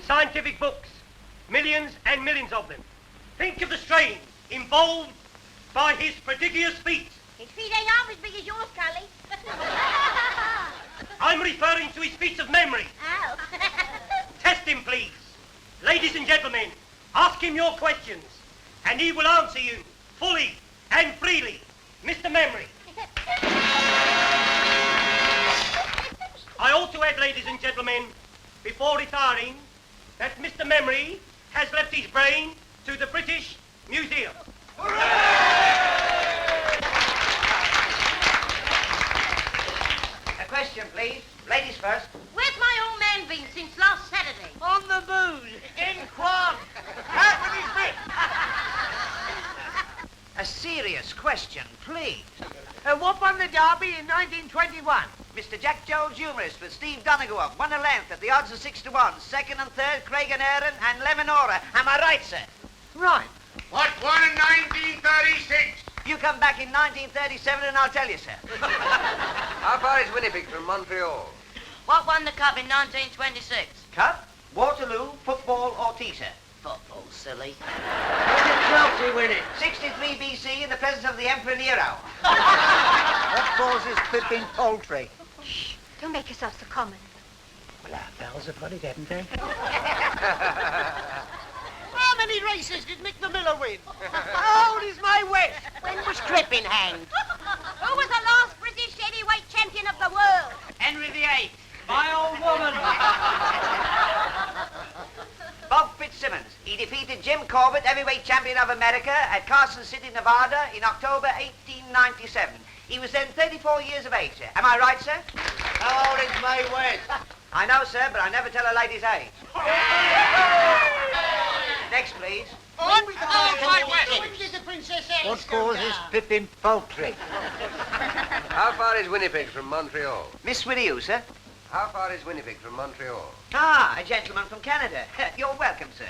Scientific books, millions and millions of them. Think of the strain involved by his prodigious feet. His feet ain't half as big as yours, Cully. I'm referring to his feats of memory. Oh. Test him, please. Ladies and gentlemen, ask him your questions, and he will answer you fully and freely. Mr. Memory. I ought to add, ladies and gentlemen, before retiring, that Mr. Memory has left his brain to the British Museum. A question, please. Ladies first. Where's my old man been since last Saturday? On the booze, in quad. Out with his bit. A serious question, please. What won the Derby in 1921? Mr. Jack Jones, humorist, with Steve Donegal, won a length at the odds of 6-1. Second and third, Craig and Aaron and Lemonora. Am I right, sir? Right. What won in 1936? You come back in 1937 and I'll tell you, sir. How far is Winnipeg from Montreal? What won the Cup in 1926? Cup, Waterloo, football or tea, sir? Football, silly. When did Chelsea win it? 63 BC in the presence of the Emperor Nero. What causes Pippin poultry? Shh, don't make yourself so common. Well, our bells have got it, haven't they? How many races did Mick the Miller win? How old is my West? When was Crippen hanged? Who was the last British heavyweight champion of the world? Henry VIII. My old woman. Bob Fitzsimmons. He defeated Jim Corbett, heavyweight champion of America, at Carson City, Nevada, in October 1897. He was then 34 years of age, sir. Am I right, sir? How old is Mae West? I know, sir, but I never tell a lady's age. Next, please. When did the Princess Alice What causes Pippin poultry? How far is Winnipeg from Montreal? Miss with you, sir. How far is Winnipeg from Montreal? Ah, a gentleman from Canada. You're welcome, sir.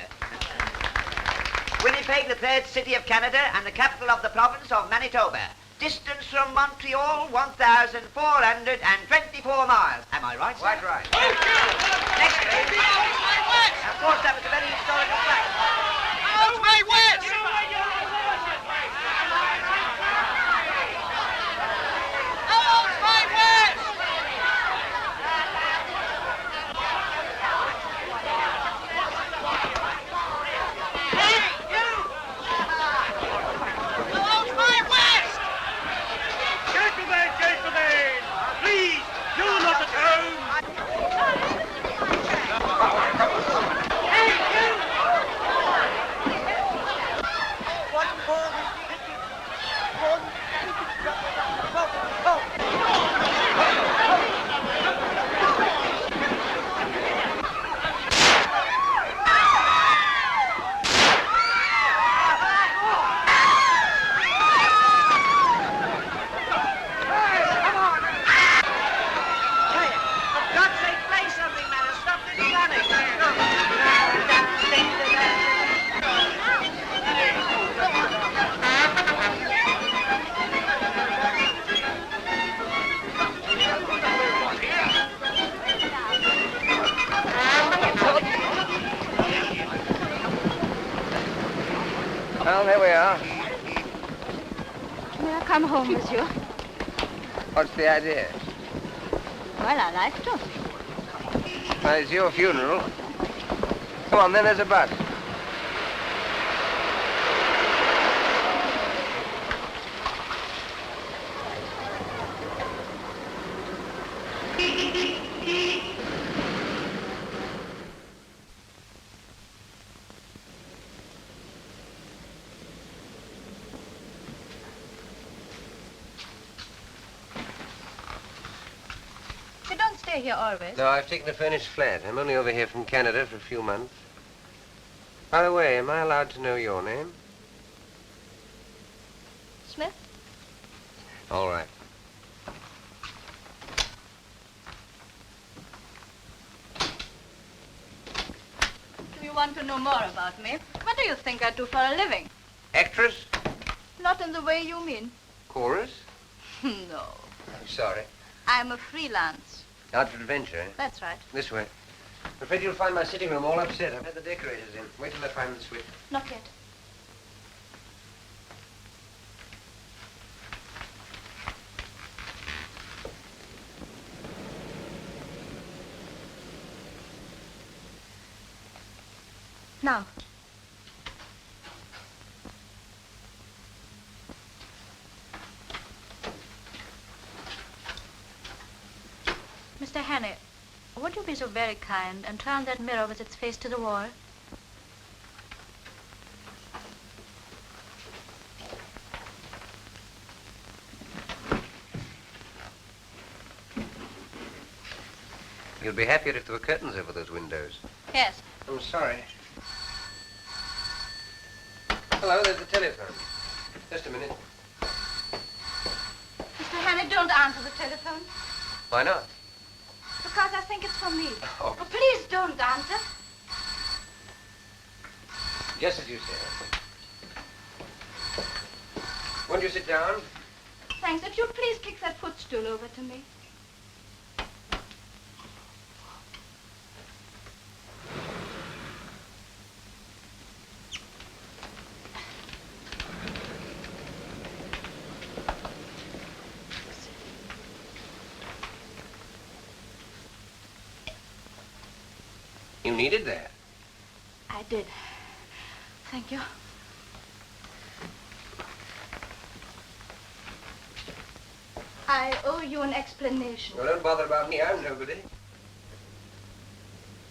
Winnipeg, the third city of Canada and the capital of the province of Manitoba. Distance from Montreal, 1,424 miles. Am I right, sir? Quite right. Next, please. Of course, that was a very historical fact. How's Mae West? How's Mae West? Hey, you! How's Mae West? Gentlemen, please, you're not at home. Hey, you! Well, there we are. May I come home with you? What's the idea? Well, I like to. Well, it's your funeral. Come on, then, there's a bus. You don't stay here always. No, I've taken a furnished flat. I'm only over here from Canada for a few months. By the way, am I allowed to know your name? Smith? All right. Do you want to know more about me? What do you think I do for a living? Actress? Not in the way you mean. Chorus? No. I'm sorry. I'm a freelance. Out for adventure, eh? That's right. This way. I'm afraid you'll find my sitting room all upset. I've had the decorators in. Wait till I find the switch. Not yet. Now. Mr. Hannay, would you be so very kind and turn that mirror with its face to the wall? You'll be happier if there were curtains over those windows. Yes. I'm sorry. Hello, there's the telephone. Just a minute. Mr. Hannay, don't answer the telephone. Why not? Because I think it's for me. Oh. Oh, please don't answer. Just as you say. Won't you sit down? Thanks. Would you please kick that footstool over to me? You needed that. I did. Thank you. I owe you an explanation. Well, don't bother about me. I'm nobody.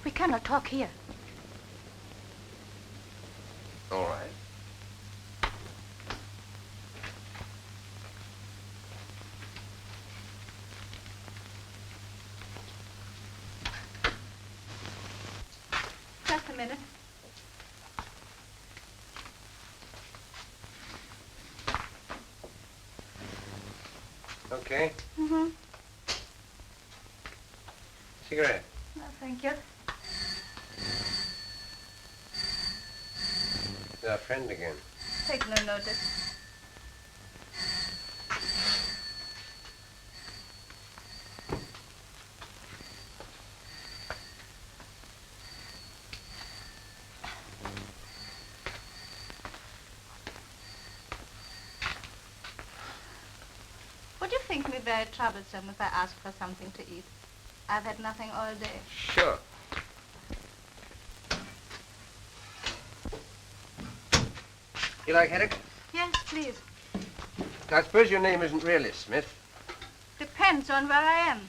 We cannot talk here. All right. Just a minute. Okay. Mm-hmm. Cigarette. No, thank you. It's our friend again. Take no notice. Would you think me very troublesome if I asked for something to eat? I've had nothing all day. Sure. You like haddock? Yes, please. I suppose your name isn't really Smith. Depends on where I am.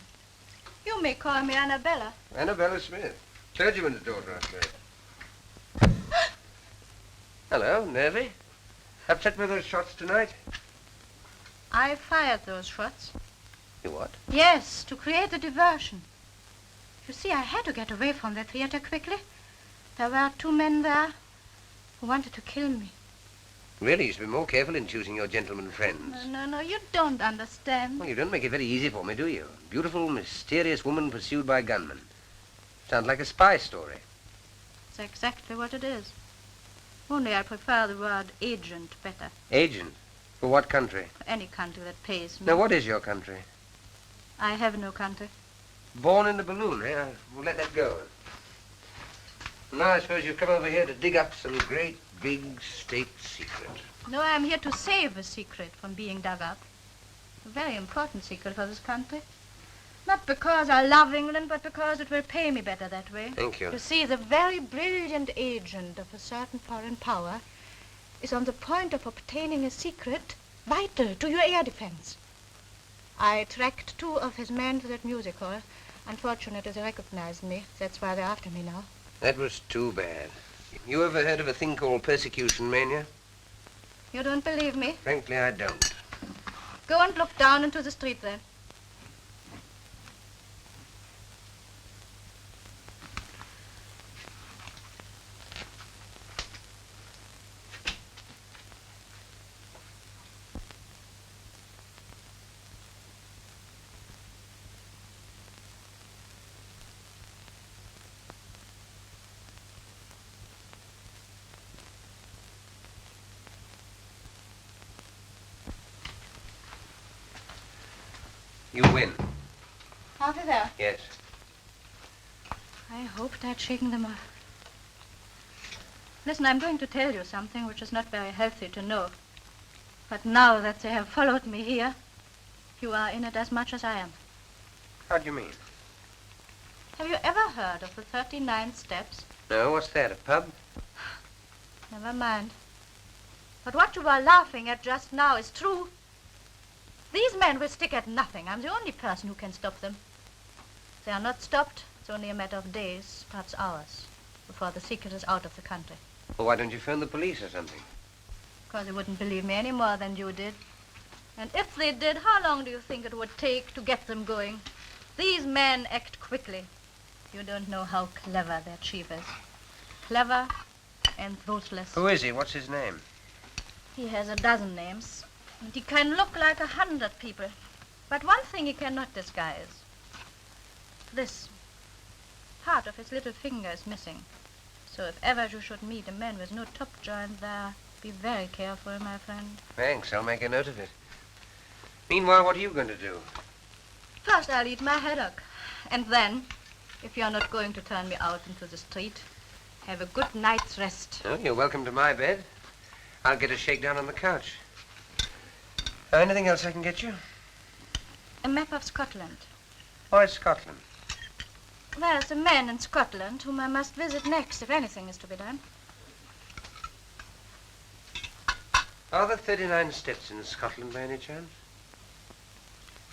You may call me Annabella. Annabella Smith. Clergyman's daughter, I suppose. Hello, nervy? Upset with those shots tonight? I fired those shots. You what? Yes, to create a diversion. You see, I had to get away from the theater quickly. There were 2 men there who wanted to kill me. Really, you should be more careful in choosing your gentleman friends. No, you don't understand. Well, you don't make it very easy for me, do you? Beautiful, mysterious woman pursued by gunmen. Sounds like a spy story. It's exactly what it is. Only I prefer the word agent better. Agent? For what country? For any country that pays me. Now, what is your country? I have no country. Born in a balloon, eh? We'll let that go. Now, I suppose you've come over here to dig up some great, big state secret. No, I'm here to save a secret from being dug up. A very important secret for this country. Not because I love England, but because it will pay me better that way. Thank you. You see, the very brilliant agent of a certain foreign power is on the point of obtaining a secret vital to your air defense. I tracked 2 of his men to that music hall. Unfortunately, they recognized me. That's why they're after me now. That was too bad. You ever heard of a thing called persecution mania? You don't believe me? Frankly, I don't. Go and look down into the street then. You win. Half of there. Yes. I hoped I'd shaken them off. Listen, I'm going to tell you something which is not very healthy to know. But now that they have followed me here, you are in it as much as I am. How do you mean? Have you ever heard of the 39 steps? No, what's that, a pub? Never mind. But what you were laughing at just now is true. These men will stick at nothing. I'm the only person who can stop them. If they are not stopped, it's only a matter of days, perhaps hours, before the secret is out of the country. Well, why don't you phone the police or something? Because they wouldn't believe me any more than you did. And if they did, how long do you think it would take to get them going? These men act quickly. You don't know how clever their chief is. Clever and ruthless. Who is he? What's his name? He has a dozen names. And he can look like 100 people. But one thing he cannot disguise. This. Part of his little finger is missing. So if ever you should meet a man with no top joint there, be very careful, my friend. Thanks, I'll make a note of it. Meanwhile, what are you going to do? First I'll eat my haddock. And then, if you're not going to turn me out into the street, have a good night's rest. Oh, you're welcome to my bed. I'll get a shakedown on the couch. Anything else I can get you? A map of Scotland. Why Scotland? There's a man in Scotland whom I must visit next if anything is to be done. Are there 39 steps in Scotland by any chance?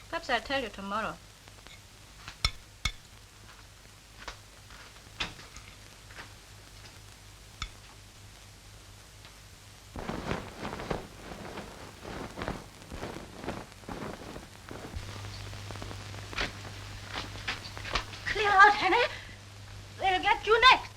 Perhaps I'll tell you tomorrow. Clear out, Hannay. They'll get you next.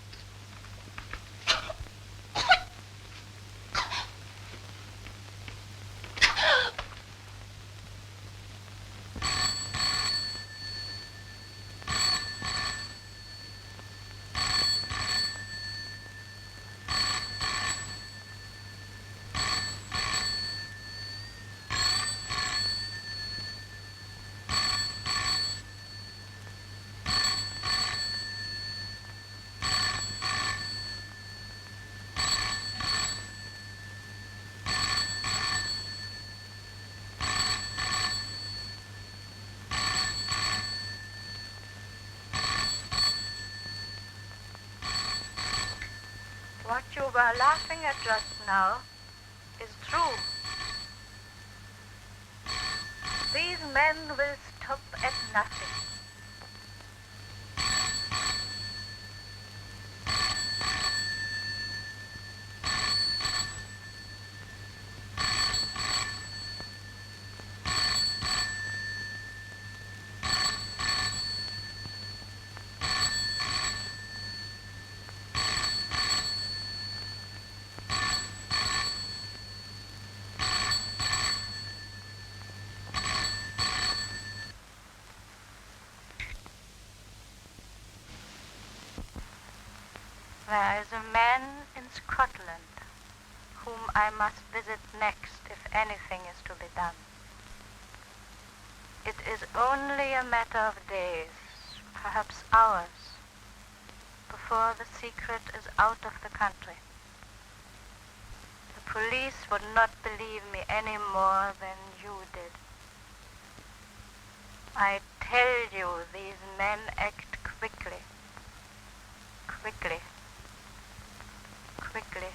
What you were laughing at just now is true. These men will stop at nothing. There is a man in Scotland whom I must visit next if anything is to be done. It is only a matter of days, perhaps hours, before the secret is out of the country. police would not believe me any more than you did. I tell you, these men act quickly. Quickly. Quickly.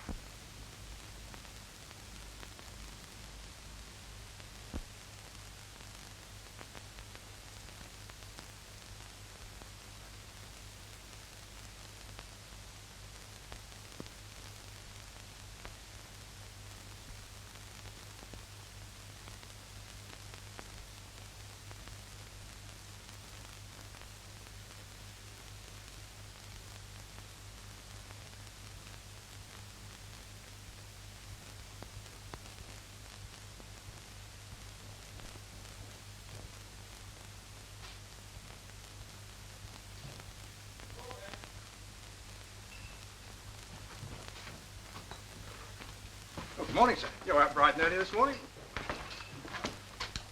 Good morning, sir. You're up bright and early this morning.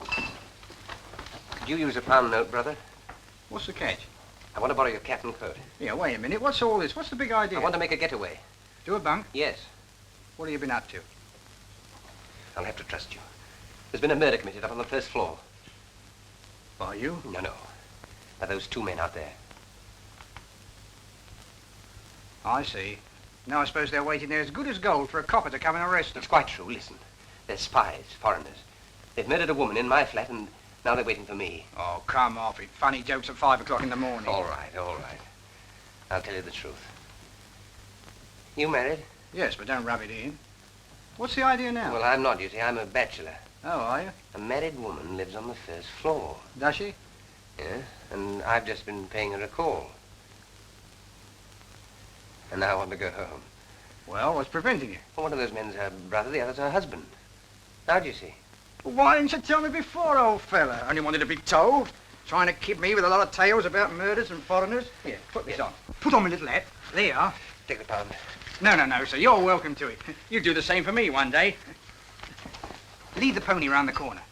Could you use a pound note, brother? What's the catch? I want to borrow your cap and coat. Yeah, wait a minute. What's all this? What's the big idea? I want to make a getaway. Do a bunk? Yes. What have you been up to? I'll have to trust you. There's been a murder committed up on the first floor. By you? No. By those two men out there. I see. Now I suppose they're waiting there as good as gold for a copper to come and arrest them. It's quite true. Listen. They're spies, foreigners. They've murdered a woman in my flat, and now they're waiting for me. Oh, come off it. Funny jokes at 5 o'clock in the morning. All right. I'll tell you the truth. You married? Yes, but don't rub it in. What's the idea now? Well, I'm not, you see. I'm a bachelor. Oh, are you? A married woman lives on the first floor. Does she? Yeah, and I've just been paying her a call. And now I want to go home. Well, what's preventing you? Well, one of those men's her brother, the other's her husband. How do you see? Well, why didn't you tell me before, old fella? Only wanted to be told. Trying to kid me with a lot of tales about murders and foreigners. Here, put this on. Put on my little hat. There you are. Take the pound. No, sir. You're welcome to it. You do the same for me one day. Lead the pony round the corner.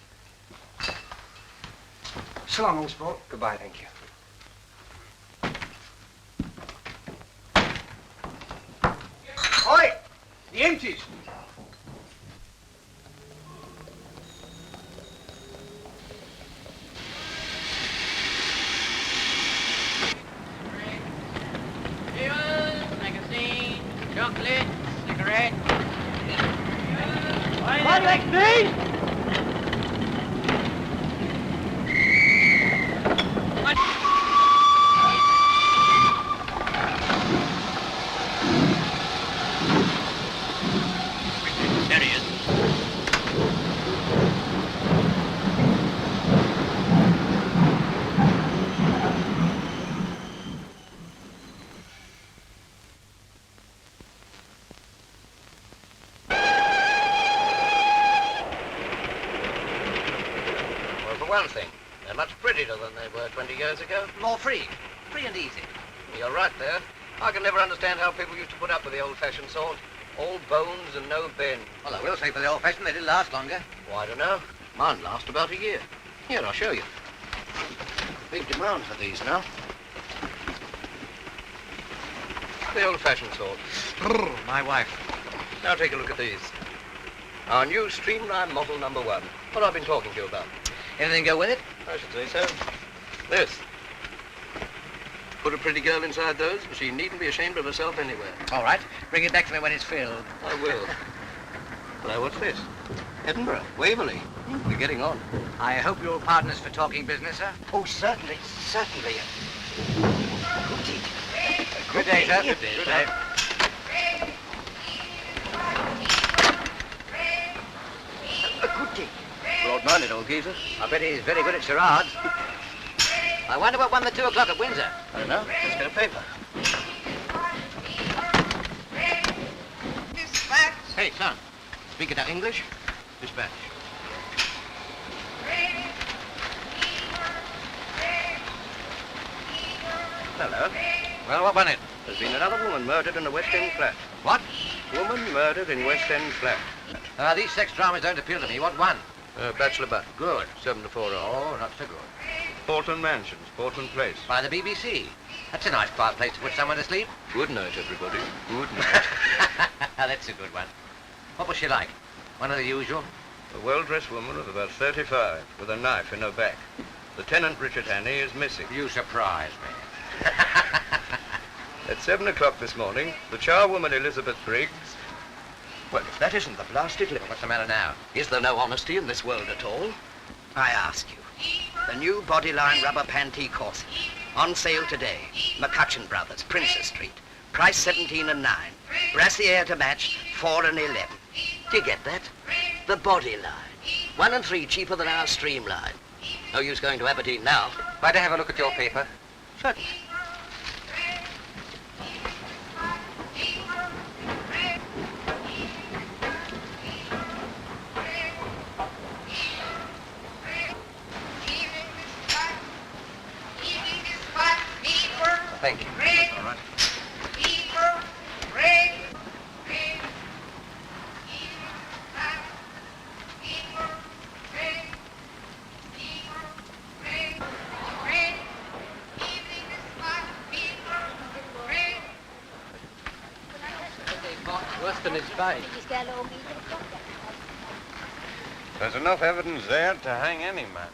So long, old sport. Goodbye, thank you. Oi! The empties. Magazine, chocolate, cigarette. One like me! There he is. Well, for one thing, they're much prettier than they were 20 years ago. More free. Free and easy. You're right there. I can never understand how people used to put up with the old-fashioned sort. All bones and no bend. Well, I will say for the old-fashioned, they did last longer. Well, I don't know. Mine last about a year. Here, I'll show you. Big demand for these now. The old-fashioned sort. My wife. Now take a look at these. Our new streamline model number 1. What I've been talking to you about. Anything go with it? I should say so. This. Put a pretty girl inside those, and she needn't be ashamed of herself anywhere. All right. Bring it back to me when it's filled. I will. Now, what's this? Edinburgh, Waverley. We're getting on. I hope you're partners for talking business, sir. Oh, certainly. Good day, sir. Good day. Broad-minded old geezer. I bet he's very good at charades. I wonder what won the 2 o'clock at Windsor. I don't know. Let's get a paper. Dispatch. Hey, son. Speak it out English. Dispatch. Hello. Well, what won it? There's been another woman murdered in the West End flat. What? Woman murdered in West End flat. These sex dramas don't appeal to me. What won? Bachelor Butt. Good. 7 to 4 hours. Oh, not so good. Portland Mansions, Portland Place. By the BBC. That's a nice quiet place to put someone to sleep. Good night, everybody. Good night. That's a good one. What was she like? One of the usual? A well-dressed woman of about 35, with a knife in her back. Lieutenant Richard Hannay is missing. You surprise me. At 7 o'clock this morning, the charwoman Elizabeth Briggs... Well, if that isn't the blasted liver. What's the matter now? Is there no honesty in this world at all? I ask you. The new Bodyline rubber pantee corset. On sale today. McCutcheon Brothers, Princess Street. Price 17 and 9. Brassiere to match, 4 and 11. Do you get that? The Bodyline. 1 and 3 cheaper than our Streamline. No use going to Aberdeen now. Might I have a look at your paper? Certainly. Thank you. All right. Worse than his face. There's enough evidence there to hang any man.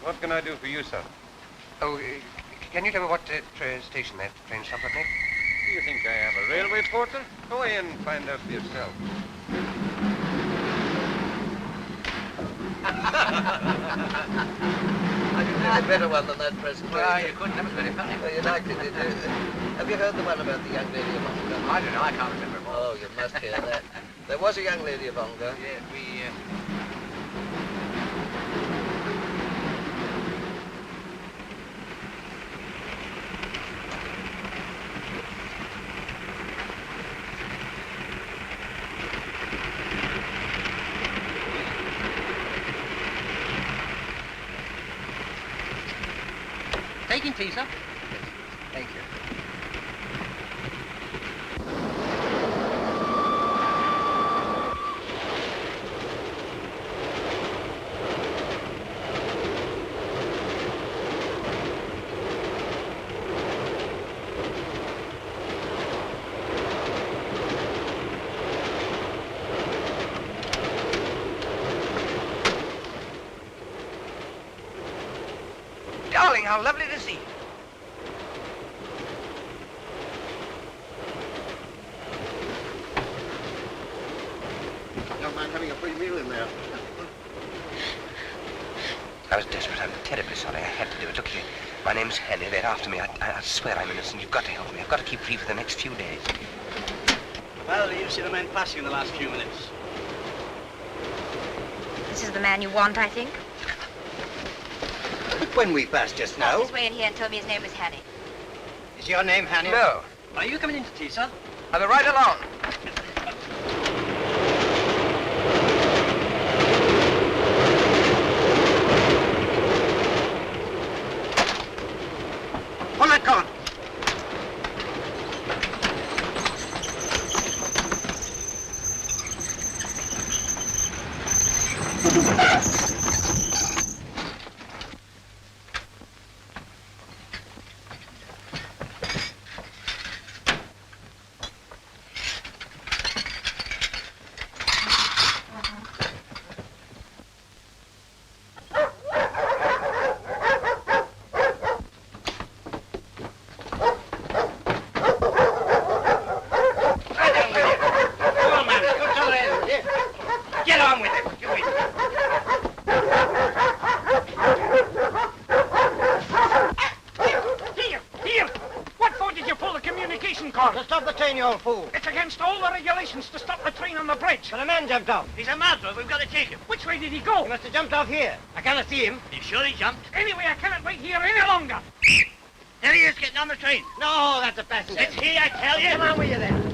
What can I do for you, sir? Oh, can you tell me what station that train stopped at next? Do you think I am a railway porter? Go in and find out for yourself. I didn't have a better one than that present. Well, you couldn't. That was very funny. Well, you liked it, did you? Have you heard the one about the young lady of Ongar? I don't know. I can't remember it all. Oh, you must hear that. There was a young lady of Ongar. Yeah, we... Taking tea, sir? Thank you. Darling, how lovely to see you. Don't mind having a free meal in there. I was desperate. I'm terribly sorry. I had to do it. Look here. My name's Hannay. They're after me. I swear I'm innocent. You've got to help me. I've got to keep free for the next few days. Well, you've seen a man passing in the last few minutes. This is the man you want, I think. When we passed just He now. was way in here and told me his name was Hannay. Is your name Hannay? No. Are you coming in to tea, sir? I'll be right along. On that card. Get on with it. You wait. Here! What for did you pull the communication cord? To stop the train, you old fool. It's against all the regulations to stop the train on the bridge. But a man jumped off. He's a murderer. We've got to take him. Which way did he go? He must have jumped off here. I cannot see him. You sure he jumped? Anyway, I cannot wait here any longer. There he is getting on the train. No, that's a passenger. It's he, I tell you. Come on with you then.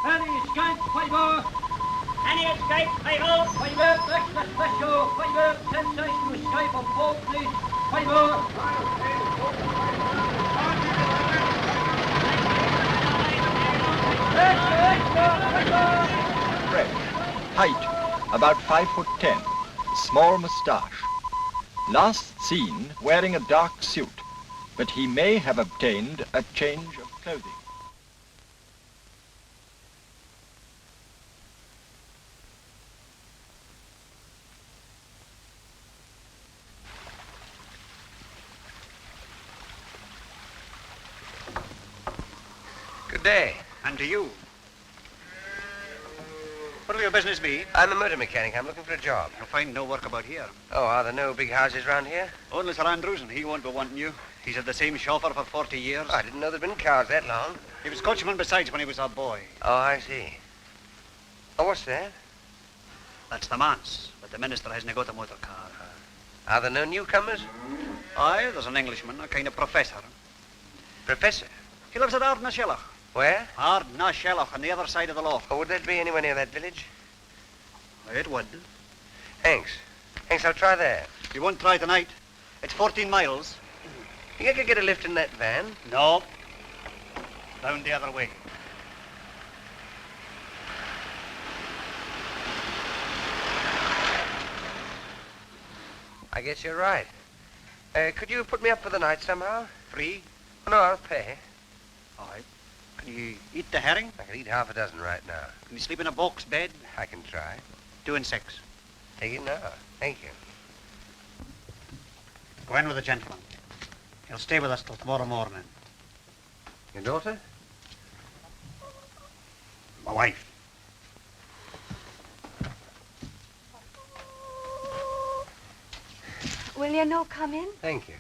Hannay escape, fiver. Hannay escape, fiver. Fiver, breakfast special. Fiver, sensation to escape on board, please. Fiver. Breadth. Height, about 5'10". Small moustache. Last seen wearing a dark suit, but he may have obtained a change of clothing. Good day. And to you. What'll your business be? I'm a motor mechanic. I'm looking for a job. You'll find no work about here. Oh, are there no big houses round here? Only Sir Andrews, and he won't be wanting you. He's had the same chauffeur for 40 years. Oh, I didn't know there'd been cars that long. He was coachman besides when he was a boy. Oh, I see. Oh, what's that? That's the manse, but the minister hasn't got a motor car. Are there no newcomers? Aye, there's an Englishman, a kind of professor. Professor? He lives at Ardnashellach. Where? Ardnashellach, on the other side of the loch. Oh, would that be anywhere near that village? It would. Thanks. Thanks, I'll try there. You won't try tonight. It's 14 miles. You could get a lift in that van? No. Down the other way. I guess you're right. Could you put me up for the night somehow? Free? Oh, no, I'll pay. All right. Can you eat the herring? I could eat half a dozen right now. Can you sleep in a box bed? I can try. 2 and 6. Take it now. Thank you. Glen with the gentleman. He'll stay with us till tomorrow morning. Your daughter? My wife. Will you no come in? Thank you.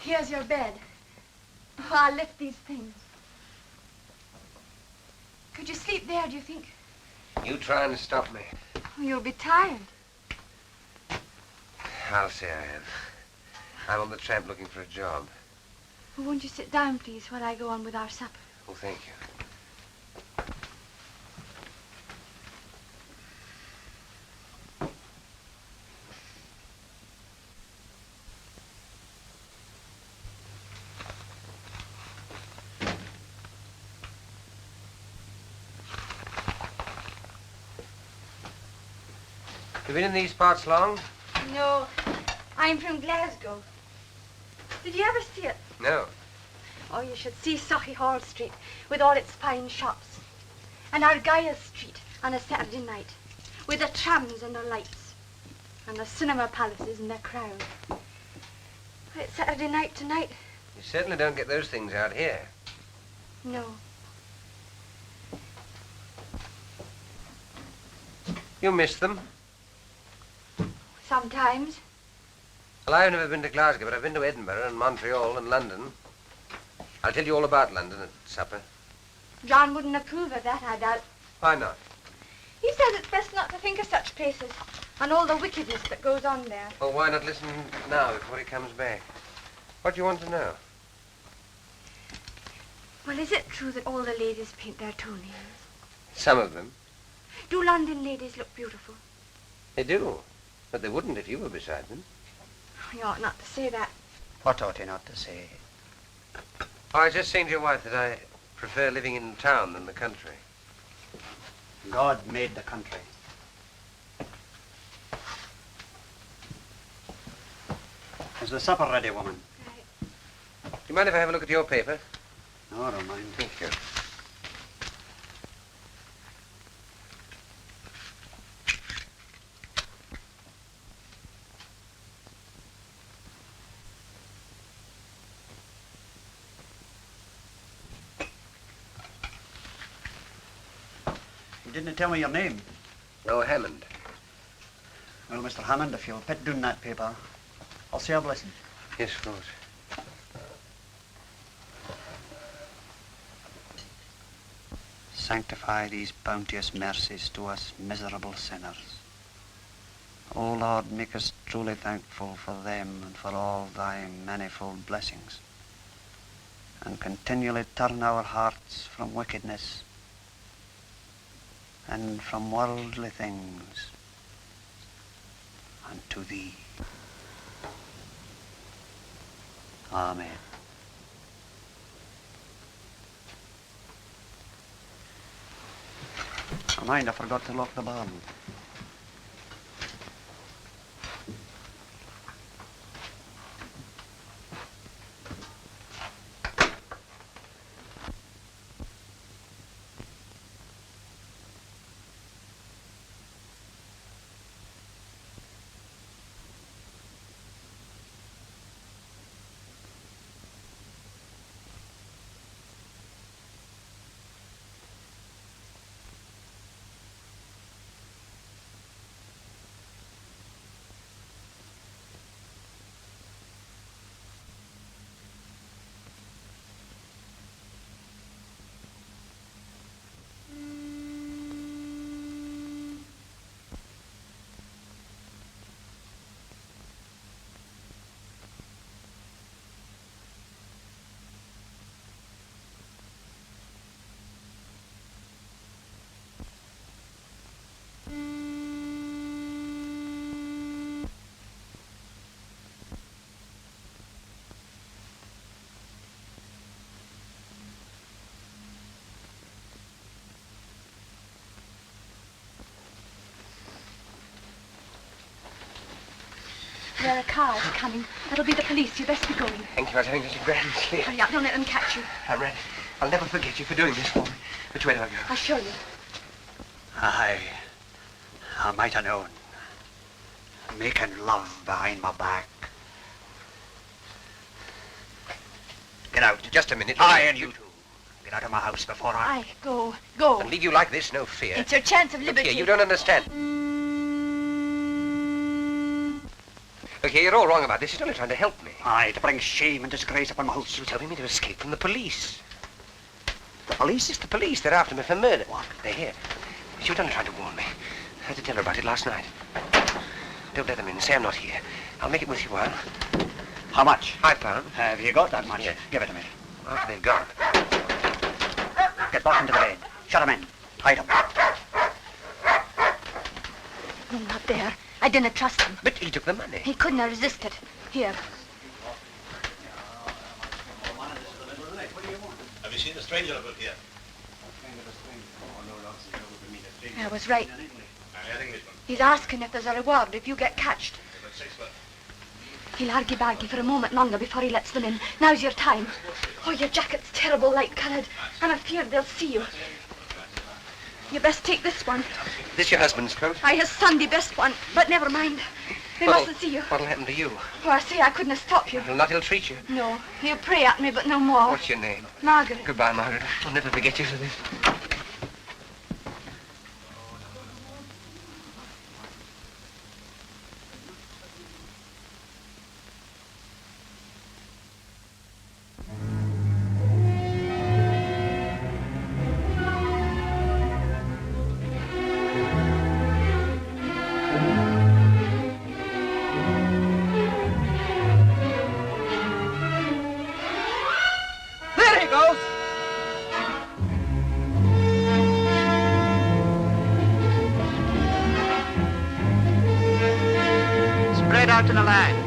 Here's your bed. Oh, I'll lift these things. Could you sleep there, do you think? You trying to stop me? Oh, you'll be tired. I'll say I am. I'm on the tramp looking for a job. Well, won't you sit down, please, while I go on with our supper? Oh, thank you. You been in these parts long? No, I'm from Glasgow. Did you ever see it? No. Oh, you should see Hall Street with all its fine shops. And Argyll Street on a Saturday night with the trams and the lights and the cinema palaces and their crowd. It's Saturday night tonight. You certainly don't get those things out here. No. You miss them? Sometimes. Well, I've never been to Glasgow, but I've been to Edinburgh and Montreal and London. I'll tell you all about London at supper. John wouldn't approve of that, I doubt. Why not? He says it's best not to think of such places and all the wickedness that goes on there. Well, why not listen now before he comes back? What do you want to know? Well, is it true that all the ladies paint their toenails? Some of them. Do London ladies look beautiful? They do. But they wouldn't if you were beside them. You ought not to say that. What ought he not to say? Oh, I was just saying to your wife that I prefer living in town than the country. God made the country. Is the supper ready, woman? Right. Do you mind if I have a look at your paper? No, I don't mind. Thank you. You didn't tell me your name. Oh, Hammond. Well, Mr. Hammond, if you'll put down that paper, I'll say a blessing. Yes, of course. Sanctify these bounteous mercies to us miserable sinners. O Lord, make us truly thankful for them and for all thy manifold blessings, and continually turn our hearts from wickedness and from worldly things unto thee. Amen. Oh, mind, I forgot to lock the barn. There are cars coming. It'll be the police. You best be going. Thank you. I was having such a grand sleep. Hurry up. Don't let them catch you. I'm ready. I'll never forget you for doing this for me. Which way do I go? I'll show you. I might have known. Making love behind my back. Get out. Just a minute. I and you two. Get out of my house before I... Go. I'll leave you like this, no fear. It's your chance of Look liberty. here, you don't understand. Look here, you're all wrong about this. You're only trying to help me. Aye, to bring shame and disgrace upon my house. You're telling me to escape from the police. The police? It's the police. They're after me for murder. What? They're here. She was only trying to warn me. I had to tell her about it last night. Don't let them in. Say I'm not here. I'll make it with you a while. How much? £5. Have you got that much? Yes. Give it to me. After they've gone. Get back into the bed. Shut them in. Hide them. No, not there. I didn't trust him. But he took the money. He couldn't have resisted. Here. Have you seen a stranger about here? I was right. I think this one. He's asking if there's a reward if you get catched. About 6 foot. He'll argy-bargy for a moment longer before he lets them in. Now's your time. Oh, your jacket's terrible light-coloured. I'm afeard they'll see you. You best take this one. This your husband's coat? I his Sunday best one, but never mind. They mustn't see you. What'll happen to you? Oh, I say I couldn't have stopped you. He'll not ill-treat you. No, he'll pray at me, but no more. What's your name? Margaret. Goodbye, Margaret. I'll never forget you for this. Spread out in a line.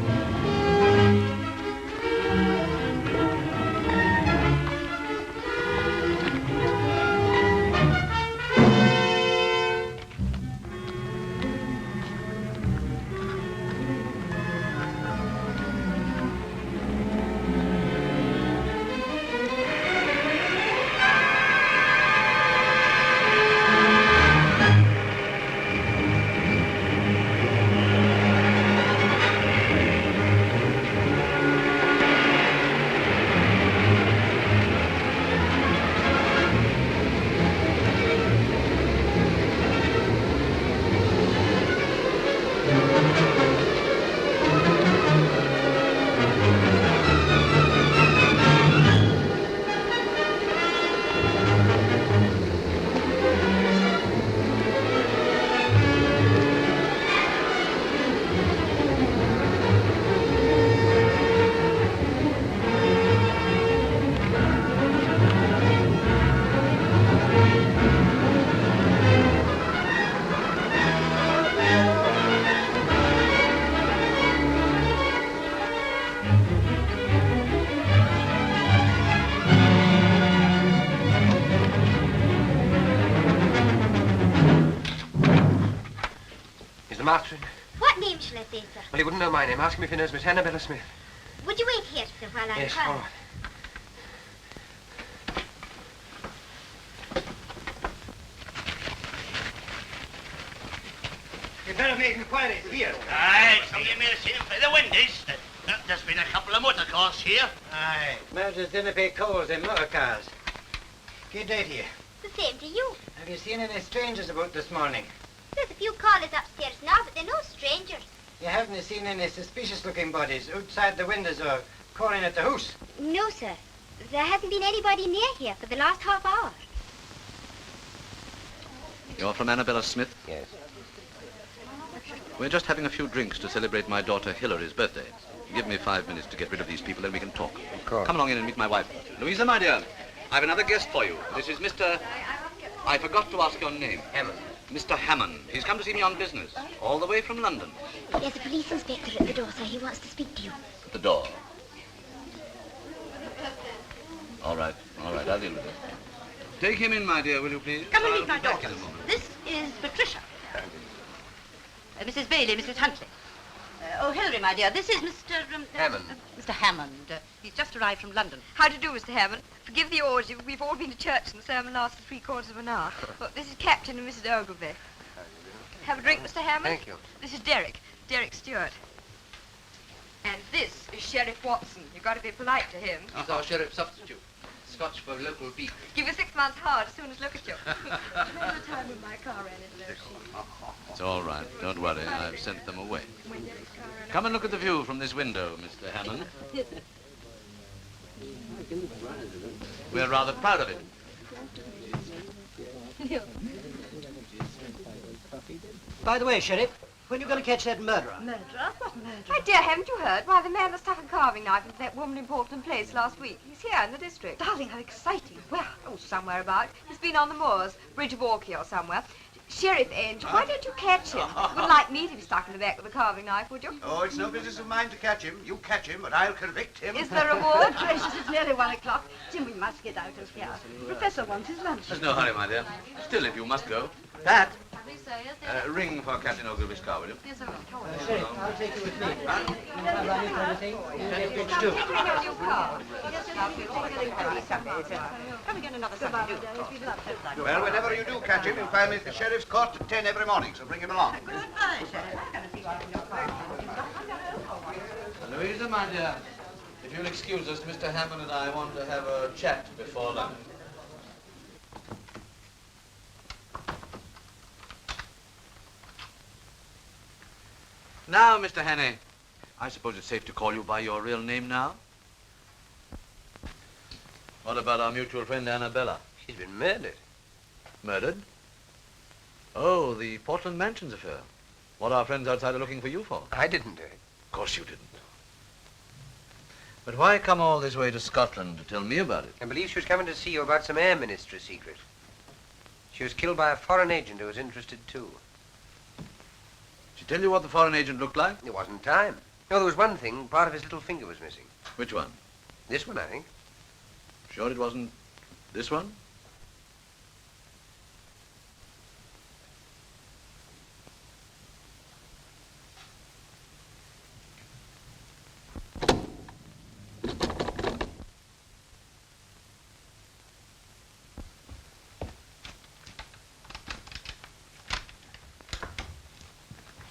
Martin. What name shall I say, sir? Well, he wouldn't know my name. Ask him if he knows Miss Annabella Smith. Would you wait here, sir, while I Yes, inquire? all right. You'd better make inquiries here. Aye, somebody may have seen him through the windows. There's been a couple of motor cars here. Aye. Murders didn't pay calls in motor cars. Good day to you. The same to you. Have you seen any strangers about this morning? There's a few callers upstairs now, but they're no strangers. You haven't seen any suspicious-looking bodies outside the windows or calling at the house? No, sir. There hasn't been anybody near here for the last half hour. You're from Annabella Smith? Yes. We're just having a few drinks to celebrate my daughter Hillary's birthday. Give me 5 minutes to get rid of these people, then we can talk. Of course. Come along in and meet my wife. Louisa, my dear, I've another guest for you. This is Mr. I forgot to ask your name. Hammond. Mr. Hammond. He's come to see me on business, all the way from London. There's a police inspector at the door, sir. He wants to speak to you. At the door. All right, I'll deal with it. Take him in, my dear, will you please? Come and I'll meet my be back daughter. in a moment. This is Patricia. Mrs. Bailey, Mrs. Huntley. Oh, Hilary, my dear, this is Mr. Hammond. Mr. Hammond. He's just arrived from London. How do you do, Mr. Hammond? Forgive the orgy. We've all been to church and the sermon lasted 3/4 of an hour. Look, this is Captain and Mrs. Ogilvy. Have a drink, Mr. Hammond? Thank you. This is Derek Stewart. And this is Sheriff Watson. You've got to be polite to him. He's our sheriff substitute. Scotch for local beef. Give you 6 months hard as soon as look at you. Remember the time when my car ran into those sheep? It's all right. Don't worry. I've sent them away. Come and look at the view from this window, Mr. Hammond. We're rather proud of it. By the way, Sheriff, when are you going to catch that murderer? Murderer? What murderer? My dear, haven't you heard? Why, the man that stuck a carving knife into that woman in Portland Place last week. He's here in the district. Darling, how exciting. Where? Oh, somewhere about. He's been on the moors, Bridge of Orkney or somewhere. Sheriff Angel, why don't you catch him? Wouldn't like me to be stuck in the back with a carving knife, would you? Oh, it's no business of mine to catch him. You catch him, and I'll convict him. Is there a reward? Gracious, it's nearly 1 o'clock. Jim, we must get out of here. Professor wants his lunch. There's no hurry, my dear. Still, if you must go. Pat, ring for Captain Ogilvy's car, will you? Yes, sir. Sheriff, I'll take you with me. If I run into anything, you take a pitch too. Take him in your new car. Come and get another supper, do. Well, whenever you do catch him, you'll find me at the sheriff's court at 10 every morning, so bring him along. Goodbye, Sheriff. Louisa, my dear, if you'll excuse us, Mr. Hammond and I want to have a chat before lunch. Now, Mr. Hannay, I suppose it's safe to call you by your real name now? What about our mutual friend Annabella? She's been murdered. Murdered? Oh, the Portland Mansions affair. What are our friends outside are looking for you for? I didn't do it. Of course you didn't. But why come all this way to Scotland to tell me about it? I believe she was coming to see you about some air ministry secret. She was killed by a foreign agent who was interested too. Did she tell you what the foreign agent looked like? There wasn't time. No, there was one thing. Part of his little finger was missing. Which one? This one, I think. Sure it wasn't this one?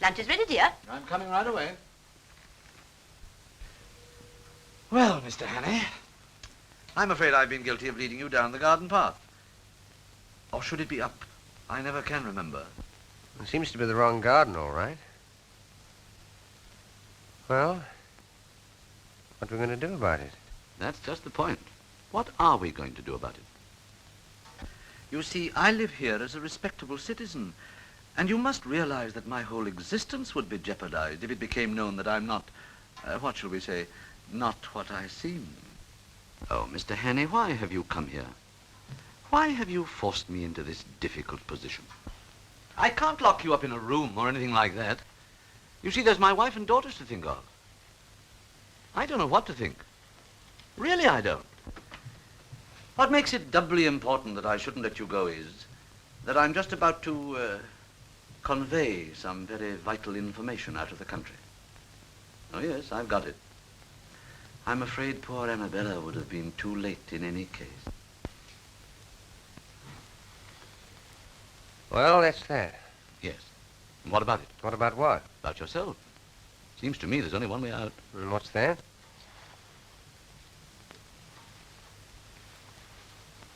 Lunch is ready, dear. I'm coming right away. Well, Mr. Hannay, I'm afraid I've been guilty of leading you down the garden path. Or should it be up? I never can remember. It seems to be the wrong garden, all right. Well, what are we going to do about it? That's just the point. What are we going to do about it? You see, I live here as a respectable citizen, and you must realize that my whole existence would be jeopardized if it became known that I'm not, what shall we say, not what I seem. Oh, Mr. Hannay, why have you come here? Why have you forced me into this difficult position? I can't lock you up in a room or anything like that. You see, there's my wife and daughters to think of. I don't know what to think. Really, I don't. What makes it doubly important that I shouldn't let you go is that I'm just about to convey some very vital information out of the country. Oh, yes, I've got it. I'm afraid poor Annabella would have been too late in any case. Well, that's that. Yes. And what about it? What about what? About yourself. Seems to me there's only one way out. And what's that?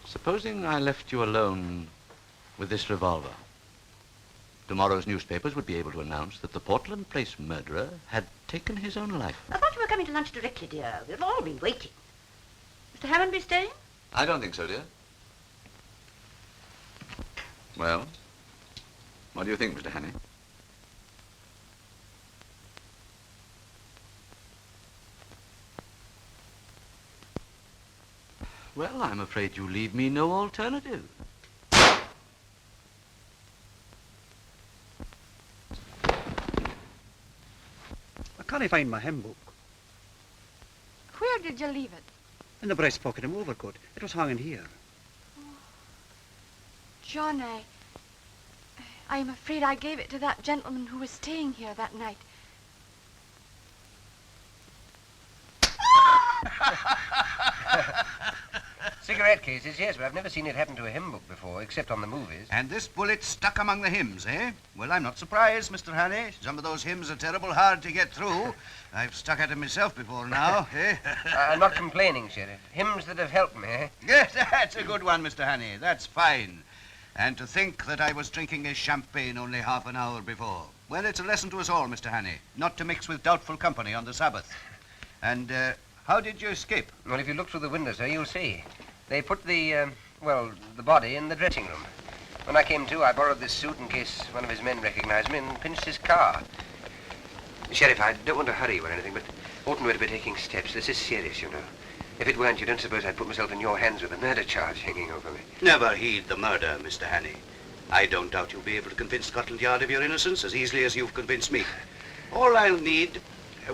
Supposing I left you alone with this revolver. Tomorrow's newspapers would be able to announce that the Portland Place murderer had taken his own life. I thought you were coming to lunch directly, dear. We've all been waiting. Mr. Hammond be staying? I don't think so, dear. Well, what do you think, Mr. Hannay? Well, I'm afraid you leave me no alternative. I can't find my hymn book. Where did you leave it? In the breast pocket of my overcoat. It was hanging here. John, I am afraid I gave it to that gentleman who was staying here that night. Cigarette cases, yes, but I've never seen it happen to a hymn book before, except on the movies. And this bullet stuck among the hymns, eh? Well, I'm not surprised, Mr. Hannay. Some of those hymns are terrible hard to get through. I've stuck at them myself before now, eh? I'm not complaining, Sheriff. Hymns that have helped me, eh? Yes, that's a good one, Mr. Hannay. That's fine. And to think that I was drinking a champagne only half an hour before. Well, it's a lesson to us all, Mr. Hannay, not to mix with doubtful company on the Sabbath. And, how did you escape? Well, if you look through the window, sir, you'll see. They put the body in the dressing room. When I came to, I borrowed this suit in case one of his men recognized me and pinched his car. Sheriff, I don't want to hurry you or anything, but oughtn't we to be taking steps? This is serious, you know. If it weren't, you don't suppose I'd put myself in your hands with a murder charge hanging over me. Never heed the murder, Mr. Hannay. I don't doubt you'll be able to convince Scotland Yard of your innocence as easily as you've convinced me. All I'll need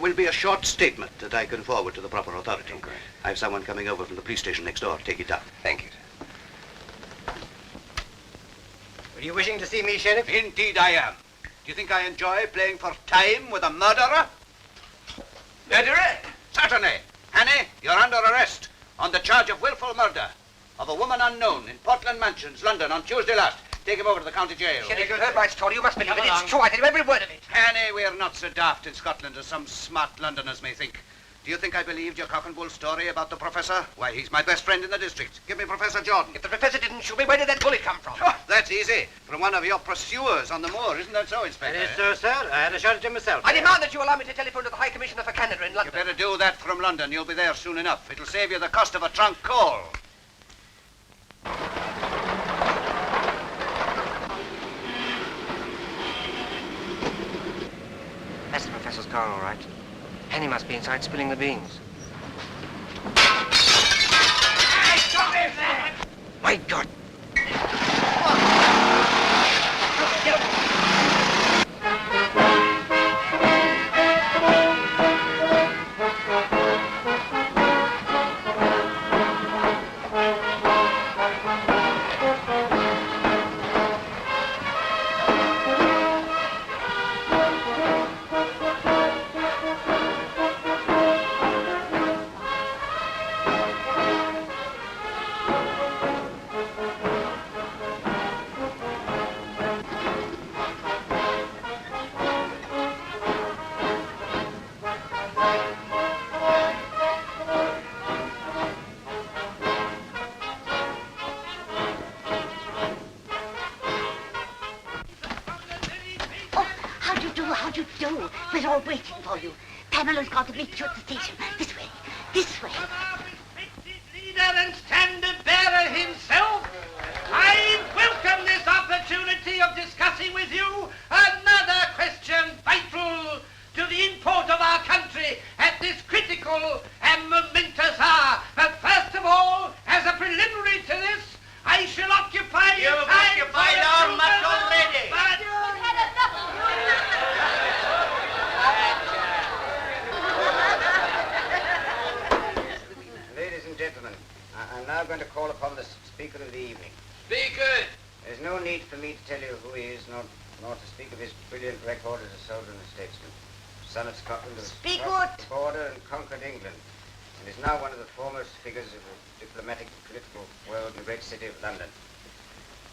will be a short statement that I can forward to the proper authority. Okay. I have someone coming over from the police station next door to take it down. Thank you, sir. Were you wishing to see me, Sheriff? Indeed I am. Do you think I enjoy playing for time with a murderer? Murderer? Certainly. Hannay, you're under arrest on the charge of willful murder of a woman unknown in Portland Mansions, London, on Tuesday last. Take him over to the county jail. Sheriff, you've heard my story. You must believe it. It's true. I tell you every word of it. Hannay, we're not so daft in Scotland as some smart Londoners may think. Do you think I believed your cock and bull story about the professor? Why, he's my best friend in the district. Give me Professor Jordan. If the professor didn't shoot me, where did that bullet come from? Oh, that's easy. From one of your pursuers on the moor. Isn't that so, Inspector? It is so, sir. I had a shot at him myself. I demand that you allow me to telephone to the High Commissioner for Canada in London. You better do that from London. You'll be there soon enough. It'll save you the cost of a trunk call. That's the professor's car, all right. Hannay must be inside spilling the beans. My God! We're all waiting for you. Pamela's got to meet you at the station. This way. This way. Leader and standard bearer himself, I welcome this opportunity of discussing with you another question vital to the import of our country at this critical and momentous hour. But first of all, as a preliminary to this, I shall occupy... You've occupied our much already. But... You've had enough. Ladies and gentlemen, I'm now going to call upon the speaker of the evening. Speaker! There's no need for me to tell you who he is, nor Nor to speak of his brilliant record as a soldier and a statesman. Son of Scotland, who Speak crossed out. the border and conquered England, and is now one of the foremost figures of the diplomatic and political world in the great city of London.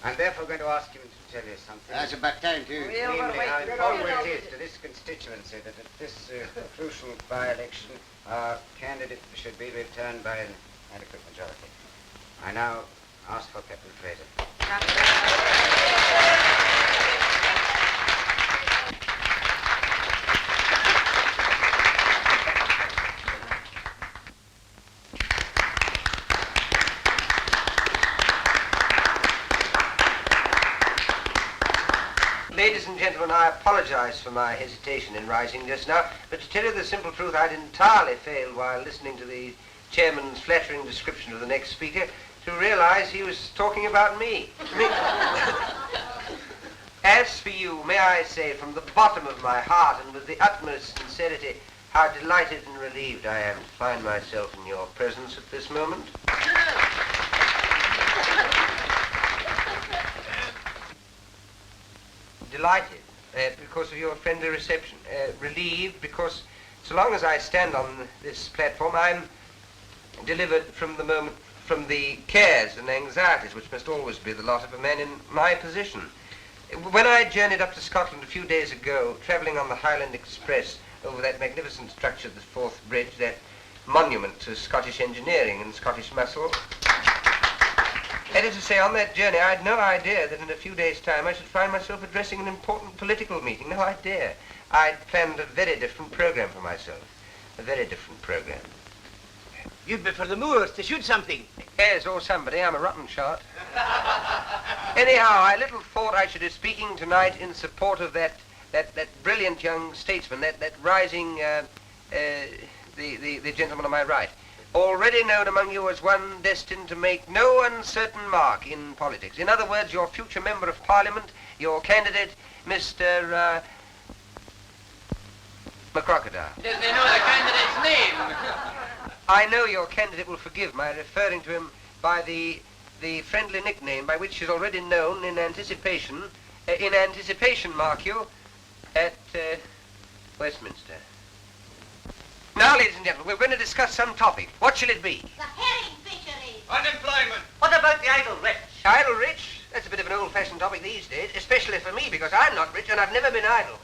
I'm therefore going to ask him to tell you something. That's about time, too. Namely, how important it is to this constituency that at this crucial by-election, our candidate should be returned by an adequate majority. I now ask for Captain Fraser. Ladies and gentlemen, I apologize for my hesitation in rising just now, but to tell you the simple truth, I'd entirely failed while listening to the chairman's flattering description of the next speaker to realize he was talking about me. As for you, may I say from the bottom of my heart and with the utmost sincerity how delighted and relieved I am to find myself in your presence at this moment. Delighted because of your friendly reception. Relieved because so long as I stand on this platform, I'm delivered from the moment, from the cares and anxieties which must always be the lot of a man in my position. When I journeyed up to Scotland a few days ago, travelling on the Highland Express over that magnificent structure, the Forth Bridge, that monument to Scottish engineering and Scottish muscle, that is to say, on that journey, I had no idea that in a few days' time I should find myself addressing an important political meeting. No idea. I'd planned a very different program for myself. A very different program. You'd be for the moors to shoot something. Yes, or somebody. I'm a rotten shot. Anyhow, I little thought I should be speaking tonight in support of that brilliant young statesman, that rising, the gentleman on my right. Already known among you as one destined to make no uncertain mark in politics. In other words, your future member of Parliament, your candidate, Mr. McCrocodile. Does they know the candidate's name? I know your candidate will forgive my referring to him by the friendly nickname by which he's already known in anticipation, mark you, at Westminster. Now, ladies and gentlemen, we're going to discuss some topic. What shall it be? The herring fisheries. Unemployment. What about the idle rich? Idle rich? That's a bit of an old-fashioned topic these days, especially for me, because I'm not rich and I've never been idle.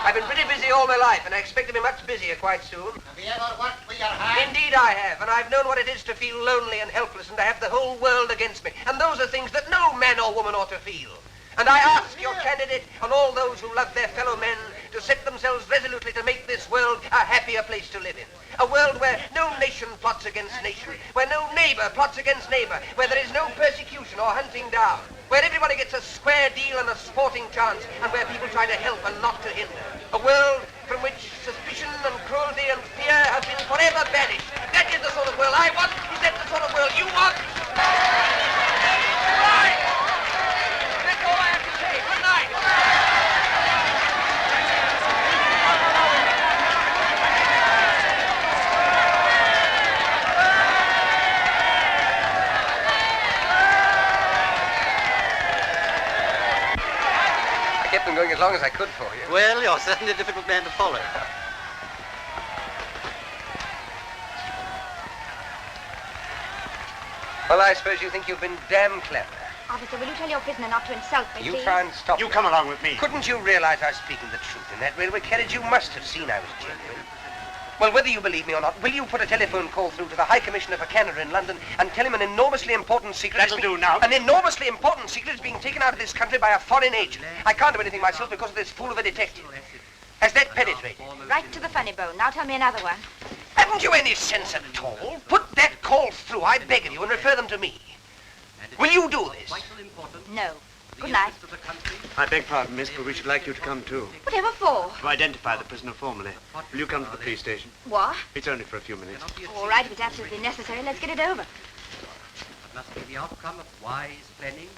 I've been pretty busy all my life, and I expect to be much busier quite soon. Have you ever worked with your hands? Indeed I have, and I've known what it is to feel lonely and helpless and to have the whole world against me. And those are things that no man or woman ought to feel. And I ask your candidate and all those who love their fellow men to set themselves resolutely to make this world a happier place to live in. A world where no nation plots against nation, where no neighbor plots against neighbor, where there is no persecution or hunting down, where everybody gets a square deal and a sporting chance, and where people try to help and not to hinder. A world from which suspicion and cruelty and fear have been forever banished. That is the sort of world I want. Is that the sort of world you want? Right! That's all I have to say. Good night. I kept them going as long as I could for you. Well, you're certainly a difficult man to follow. Well, I suppose you think you've been damn clever. Officer, will you tell your prisoner not to insult me, You please? try and stop You me. come along with me. Couldn't you realize I was speaking the truth in that railway carriage? You must have seen I was genuine. Well, whether you believe me or not, will you put a telephone call through to the High Commissioner for Canada in London and tell him an enormously important secret... That'll do now. An enormously important secret is being taken out of this country by a foreign agent. I can't do anything myself because of this fool of a detective. Has that penetrated? Right to the funny bone. Now tell me another one. Haven't you any sense at all? Put that call through, I beg of you, and refer them to me. Will you do this? No. Good night. I beg pardon, miss, but we should like you to come too. Whatever for? To identify the prisoner formally. Will you come to the police station? What? It's only for a few minutes. All right, if it's absolutely necessary, let's get it over. It must be the outcome of wise planning.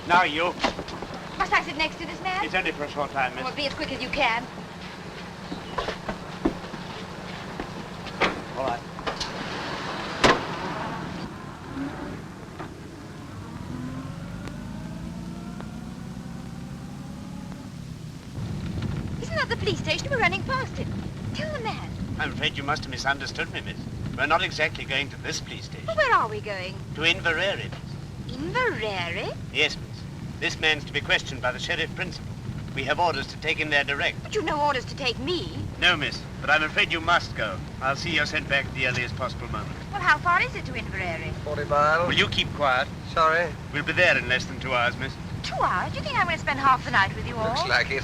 Now you. Must I sit next to this man? It's only for a short time, miss. Well, be as quick as you can. All right. Isn't that the police station? We're running past it. Tell the man. I'm afraid you must have misunderstood me, miss. We're not exactly going to this police station. Well, where are we going? To Inverary, miss. Inverary? Yes, miss. This man's to be questioned by the sheriff principal. We have orders to take him there direct. But you've no orders to take me. No, miss, but I'm afraid you must go. I'll see you're sent back at the earliest possible moment. Well, how far is it to Inverary? 40 miles. Will you keep quiet? Sorry. We'll be there in less than 2 hours, miss. 2 hours? Do you think I'm going to spend half the night with you all? Looks like it.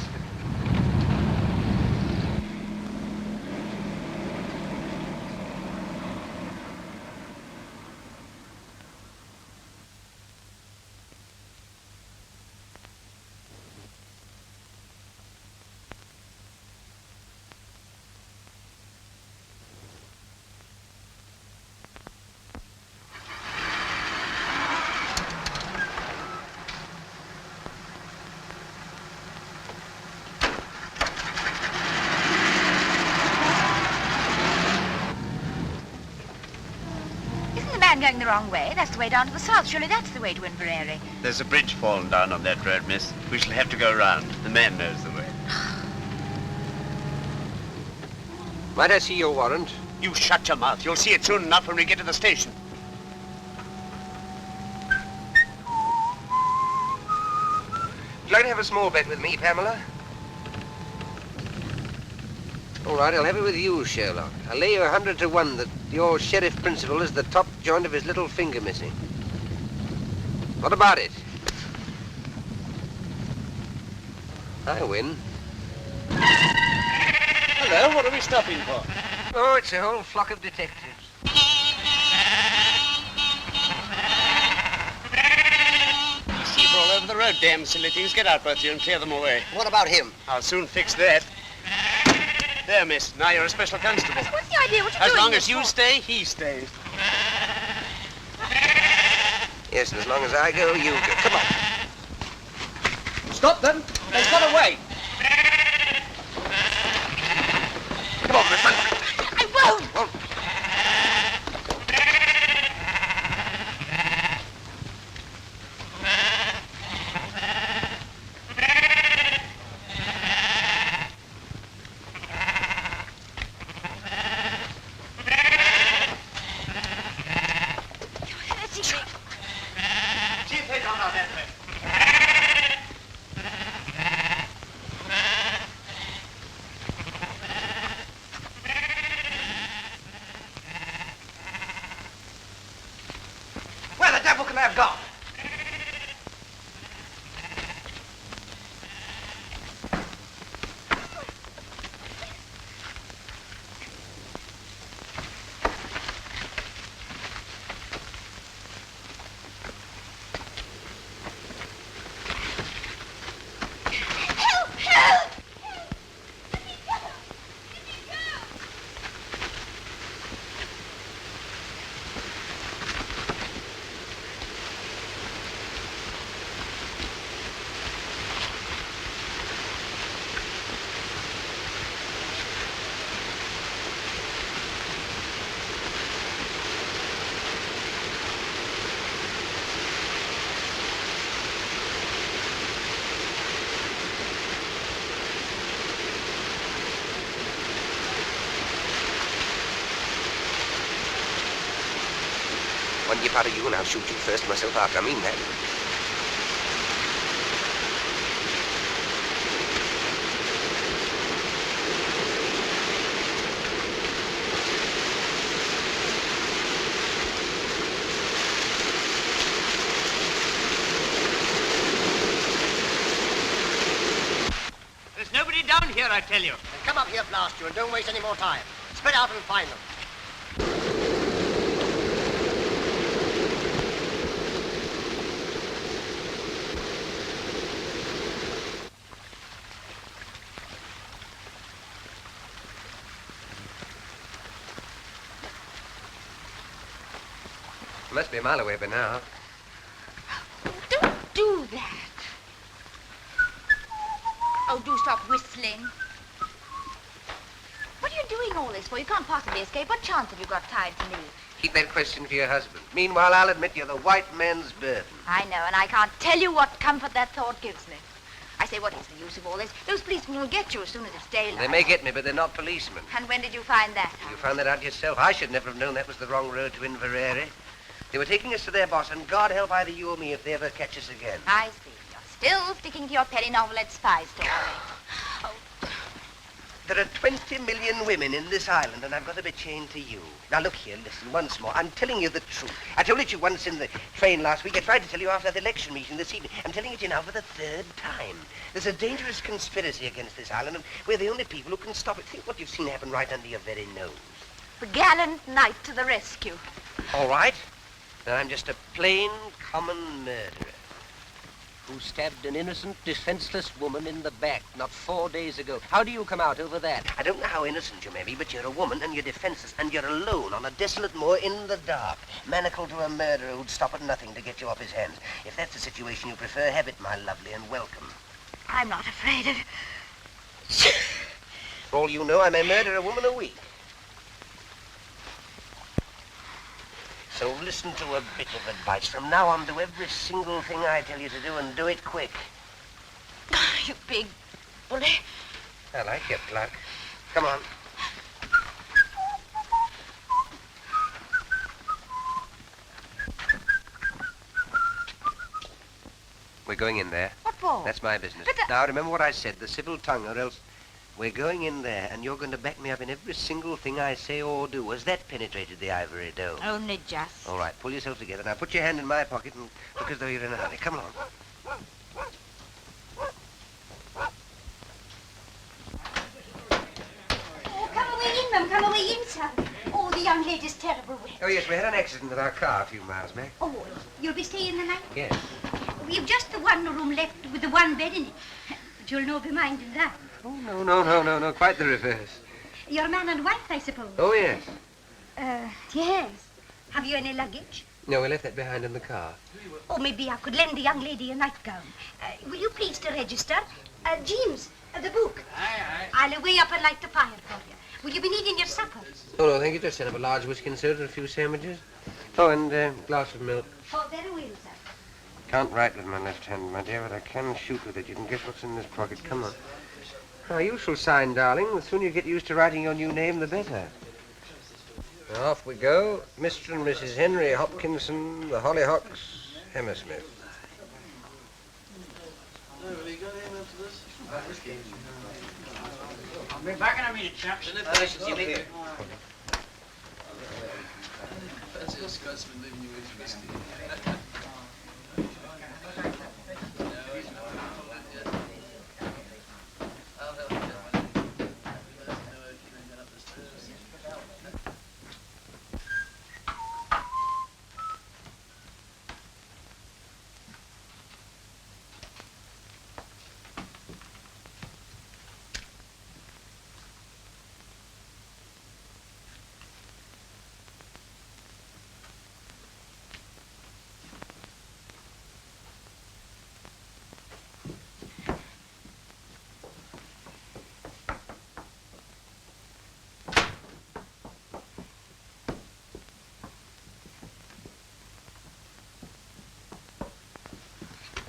Going the wrong way. That's the way down to the south. Surely that's the way to Inverary. There's a bridge fallen down on that road, miss. We shall have to go round. The man knows the way. Might I see your warrant? You shut your mouth. You'll see it soon enough when we get to the station. Would you like to have a small bet with me, Pamela? All right, I'll have it with you, Sherlock. I'll lay you 100 to 1 that your sheriff principal is the top joint of his little finger missing. What about it? I win. Hello, what are we stopping for? Oh, it's a whole flock of detectives. Sheep all over the road, damn silly things. Get out, both of you, and clear them away. What about him? I'll soon fix that. There, miss. Now you're a special constable. What's the idea? What are you As doing long this as you for? stay, he stays. Yes, and as long as I go, you go. Come on. Stop them. They've got away. Come on, Miss Hunt. I won't! Where the devil can they have gone? Help! Help! One dip out of you and I'll shoot you first, myself after. I mean that. There's nobody down here, I tell you. Come up here, blast you, and don't waste any more time. Spread out and find them. Must be a mile away by now. Don't do that. Oh, do stop whistling. What What are you doing all this for? You can't possibly escape. What chance have you got tied to me? Keep that question for your husband. Meanwhile, I'll admit you're the white man's burden. I know, and I can't tell you what comfort that thought gives me. I say, what is the use of all this? Those policemen will get you as soon as it's daylight. They may get me, but they're not policemen. And when did you find that out? You found that out yourself. I should never have known that was the wrong road to Inverary. They were taking us to their boss, and God help either you or me if they ever catch us again. I see. You're still sticking to your penny novelette spy story. There are 20 million women in this island, and I've got to be chained to you. Now, look here, listen, once more. I'm telling you the truth. I told it to you once in the train last week. I tried to tell you after the election meeting this evening. I'm telling it to you now for the third time. There's a dangerous conspiracy against this island, and we're the only people who can stop it. Think what you've seen happen right under your very nose. The gallant knight to the rescue. All right. Then I'm just a plain, common murderer who stabbed an innocent, defenseless woman in the back not 4 days ago. How do you come out over that? I don't know how innocent you may be, but you're a woman and you're defenseless and you're alone on a desolate moor in the dark, manacled to a murderer who'd stop at nothing to get you off his hands. If that's the situation you prefer, have it, my lovely, and welcome. I'm not afraid of... For all you know, I may murder a woman a week. So listen to a bit of advice. From now on, do every single thing I tell you to do, and do it quick. You big bully. I like your pluck. Come on. We're going in there. What for? That's my business. But Now, remember what I said, the civil tongue, or else... We're going in there, and you're going to back me up in every single thing I say or do. Has that penetrated the ivory dome? Only just. All right, pull yourself together. Now, put your hand in my pocket and look as though you're in a hurry. Come along. Oh, come away in, ma'am. Come away in, son. Oh, the young lady's terrible wet. Oh, yes, we had an accident with our car a few miles back. Oh, you'll be staying the night? Yes. We've just the one room left with the one bed in it. But you'll no be minding that. Oh, no. Quite the reverse. You're man and wife, I suppose. Oh, yes. Yes. Have you any luggage? No, we left that behind in the car. Oh, maybe I could lend the young lady a nightgown. Will you please to register? James, the book. Aye. I'll away up and light the fire for you. Will you be needing your supper? Oh, no, thank you. Just set up a large whiskey and soda and a few sandwiches. Oh, and a glass of milk. Oh, very well, sir. Can't write with my left hand, my dear, but I can shoot with it. You can guess what's in this pocket. Come on. Now, you shall sign, darling. The sooner you get used to writing your new name, the better. Now, off we go. Mr. and Mrs. Henry Hopkinson, the Hollyhocks, Hammersmith. I'll be back in a minute, chaps. Fancy a Scotsman leaving you with whiskey.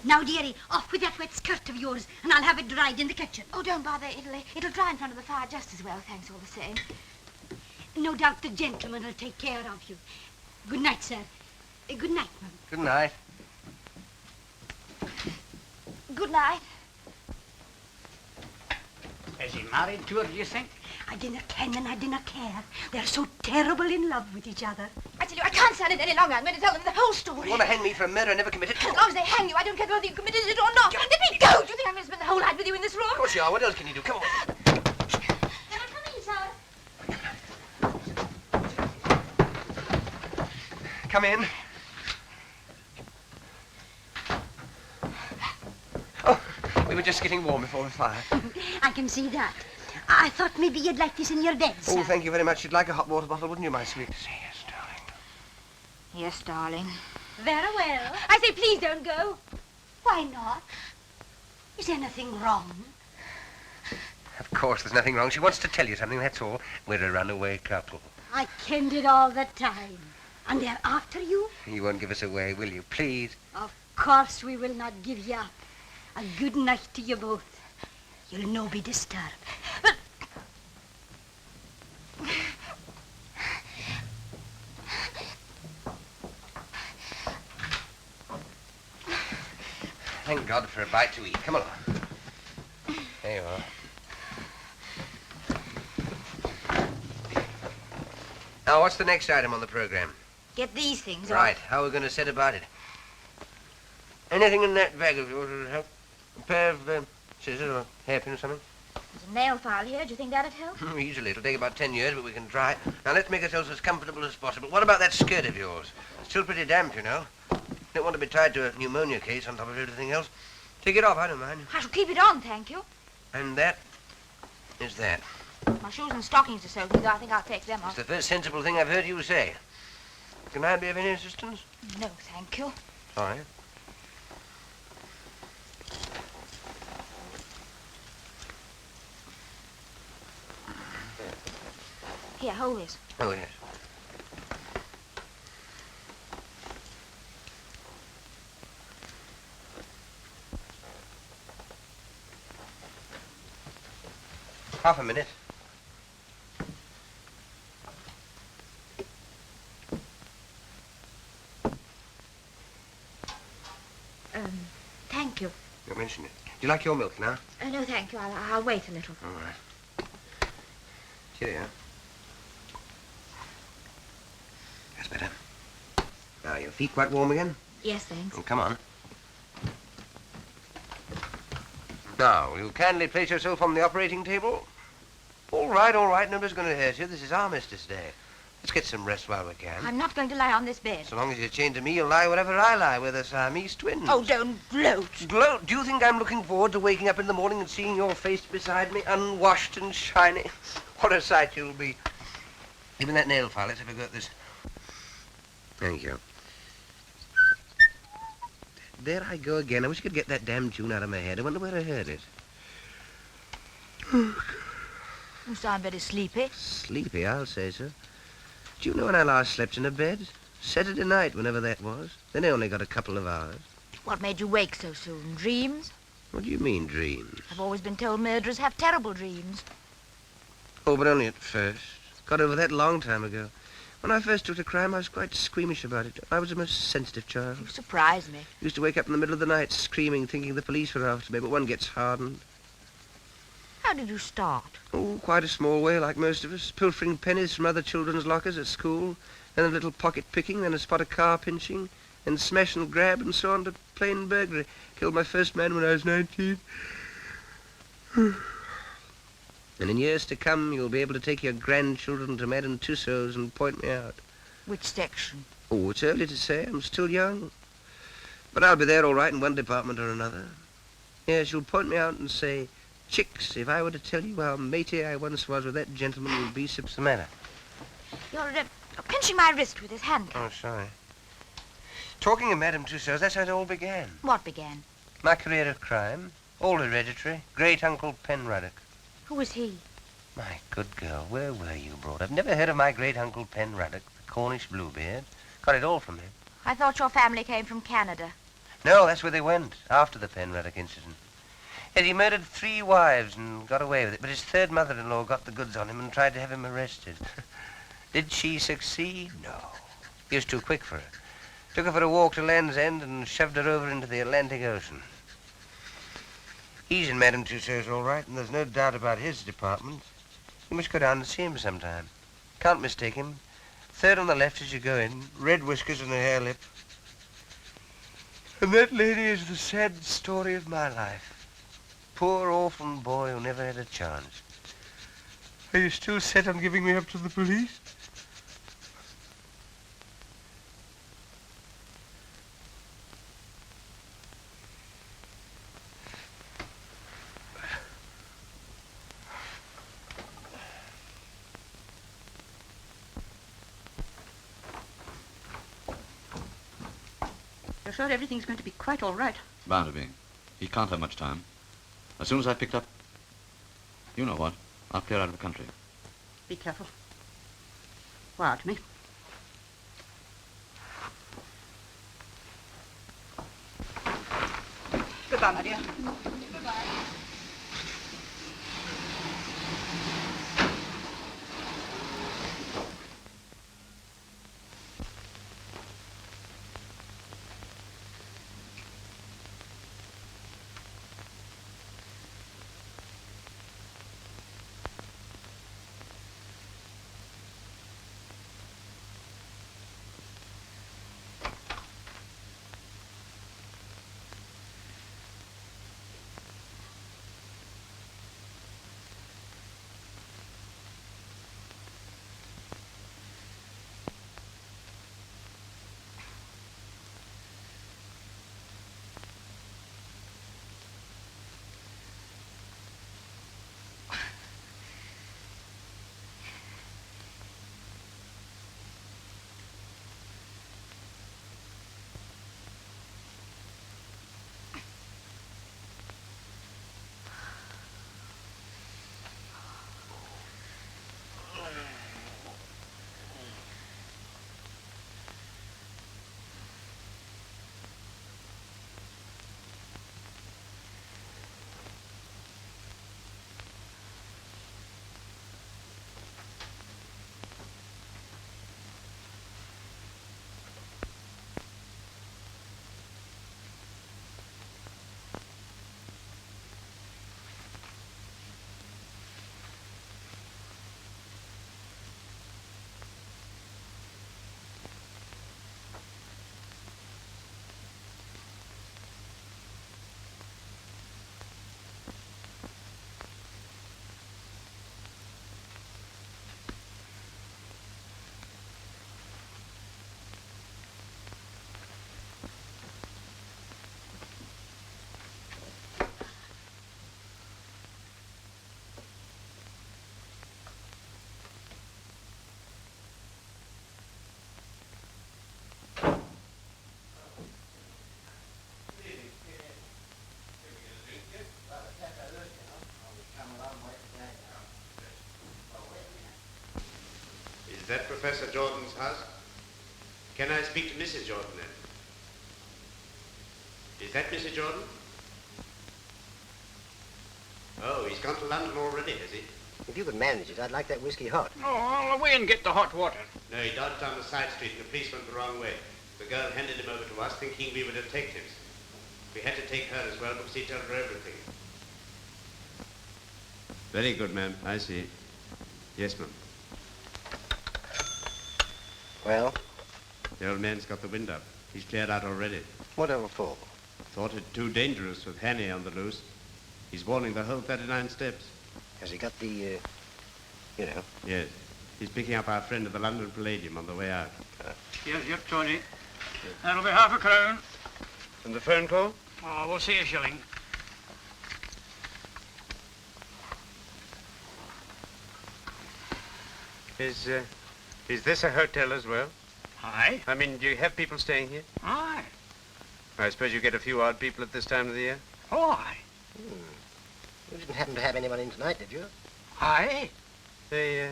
Now, dearie, off with that wet skirt of yours, and I'll have it dried in the kitchen. Oh, don't bother. It'll dry in front of the fire just as well, thanks all the same. No doubt the gentleman will take care of you. Good night, sir. Good night, ma'am. Good night. Good night. Is he married to her, do you think? I dinna ken and I dinna care. They're so terrible in love with each other. I tell you, I can't stand it any longer. I'm going to tell them the whole story. You want to hang me for a murder I never committed? As long as they hang you, I don't care whether you committed it or not. Let me go. Do you think I'm going to spend the whole night with you in this room? Of course you are. What else can you do? Come on. Can I come in, sir? Come in. Oh, we were just getting warm before the fire. I can see that. I thought maybe you'd like this in your bed, sir. Oh, thank you very much. You'd like a hot water bottle, wouldn't you, my sweet? Yes, darling. Yes, darling. Very well. I say, please don't go. Why not? Is anything wrong? Of course, there's nothing wrong. She wants to tell you something, that's all. We're a runaway couple. I kenned it all the time. And they're after you? You won't give us away, will you? Please. Of course we will not give you up. A good night to you both. You'll no be disturbed. But... Thank God for a bite to eat. Come along. There you are. Now, what's the next item on the program? Get these things Right. off. How are we going to set about it? Anything in that bag of yours will help? A pair of scissors or a hairpin or something? There's a nail file here. Do you think that'd help? Easily. It'll take about 10 years, but we can try. Now, let's make ourselves as comfortable as possible. What about that skirt of yours? It's still pretty damp, you know. Don't want to be tied to a pneumonia case on top of everything else. Take it off, I don't mind. I shall keep it on, thank you. And that is that. My shoes and stockings are soaking, though I think I'll take them It's off. the first sensible thing I've heard you say. Can I be of any assistance? No, thank you. Sorry. Here, hold this. Oh, yes. Half a minute. Thank you. Don't mention it. Do you like your milk now? No, thank you. I'll wait a little. All right. Cheerio. That's better. Now, your feet quite warm again? Yes, thanks. Oh, come on. Now, will you kindly place yourself on the operating table? All right, all right. Nobody's going to hurt you. This is Armistice Day. Let's get some rest while we can. I'm not going to lie on this bed. So long as you're chained to me, you'll lie wherever I lie. We're the Siamese twins. Oh, don't gloat. Gloat? Do you think I'm looking forward to waking up in the morning and seeing your face beside me, unwashed and shiny? What a sight you'll be. Give me that nail file. Let's have a go at this. Thank you. There I go again. I wish I could get that damn tune out of my head. I wonder where I heard it. You sound very sleepy. Sleepy, I'll say so. Do you know when I last slept in a bed? Saturday night, whenever that was. Then I only got a couple of hours. What made you wake so soon? Dreams? What do you mean, dreams? I've always been told murderers have terrible dreams. Oh, but only at first. Got over that a long time ago. When I first took to crime, I was quite squeamish about it. I was a most sensitive child. You surprise me. Used to wake up in the middle of the night screaming, thinking the police were after me, but one gets hardened. How did you start? Oh, quite a small way, like most of us. Pilfering pennies from other children's lockers at school, then a little pocket picking, then a spot of car pinching, then smash and grab, and so on to plain burglary. Killed my first man when I was 19. And in years to come, you'll be able to take your grandchildren to Madame Tussauds and point me out. Which section? Oh, it's early to say. I'm still young. But I'll be there all right in one department or another. Yes, you'll point me out and say, "Chicks, if I were to tell you how matey I once was with that gentleman, you'd be what's the matter?" You're pinching my wrist with his handcuff. Oh, sorry. Talking of Madame Tussauds, that's how it all began. What began? My career of crime. All hereditary. Great-uncle Penruddock. Who was he? My good girl, where were you brought up? Never heard of my great-uncle Penruddock, the Cornish Bluebeard? Got it all from him. I thought your family came from Canada. No, that's where they went, after the Penruddock incident. Yet he murdered 3 wives and got away with it, but his third mother-in-law got the goods on him and tried to have him arrested. Did she succeed? No. He was too quick for her. Took her for a walk to Land's End and shoved her over into the Atlantic Ocean. He's in Madame Tussauds all right, and there's no doubt about his department. You must go down and see him sometime. Can't mistake him. Third on the left as you go in, red whiskers and a hare lip. And that lady is the sad story of my life. Poor orphan boy who never had a chance. Are you still set on giving me up to the police? You're sure everything's going to be quite all right? Bound to be. He can't have much time. As soon as I picked up... You know what? I'll clear out of the country. Be careful. Wire to me. Goodbye, my dear. Goodbye. Is that Professor Jordan's house? Can I speak to Mrs. Jordan then? Is that Mrs. Jordan? Oh, he's gone to London already, has he? If you could manage it, I'd like that whiskey hot. Oh, I'll away and get the hot water. No, he dodged down the side street and the police went the wrong way. The girl handed him over to us thinking we were detectives. We had to take her as well because he told her everything. Very good, ma'am. I see. Yes, ma'am. Well? The old man's got the wind up. He's cleared out already. Whatever for? Thought it too dangerous with Hannay on the loose. He's warning the whole 39 steps. Has he got the, you know? Yes. He's picking up our friend at the London Palladium on the way out. Yes, yep, Tony. That'll be half a crown. And the phone call? Oh, we'll see a shilling. Is this a hotel as well? Aye. I mean, do you have people staying here? Aye. I suppose you get a few odd people at this time of the year? Oh, aye. You didn't happen to have anyone in tonight, did you? Aye. They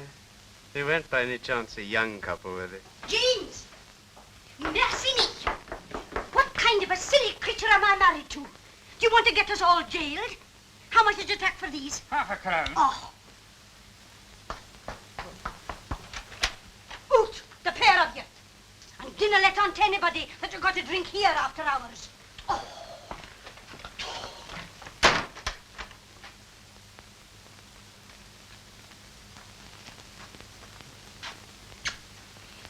weren't by any chance a young couple, were they? James! Mercy me! What kind of a silly creature am I married to? Do you want to get us all jailed? How much did you take for these? Half a crown. Oh. Out, the pair of you. And dinna let on to anybody that you got to drink here after hours. Oh.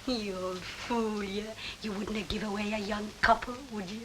You old fool, you. You wouldn't have give away a young couple, would you?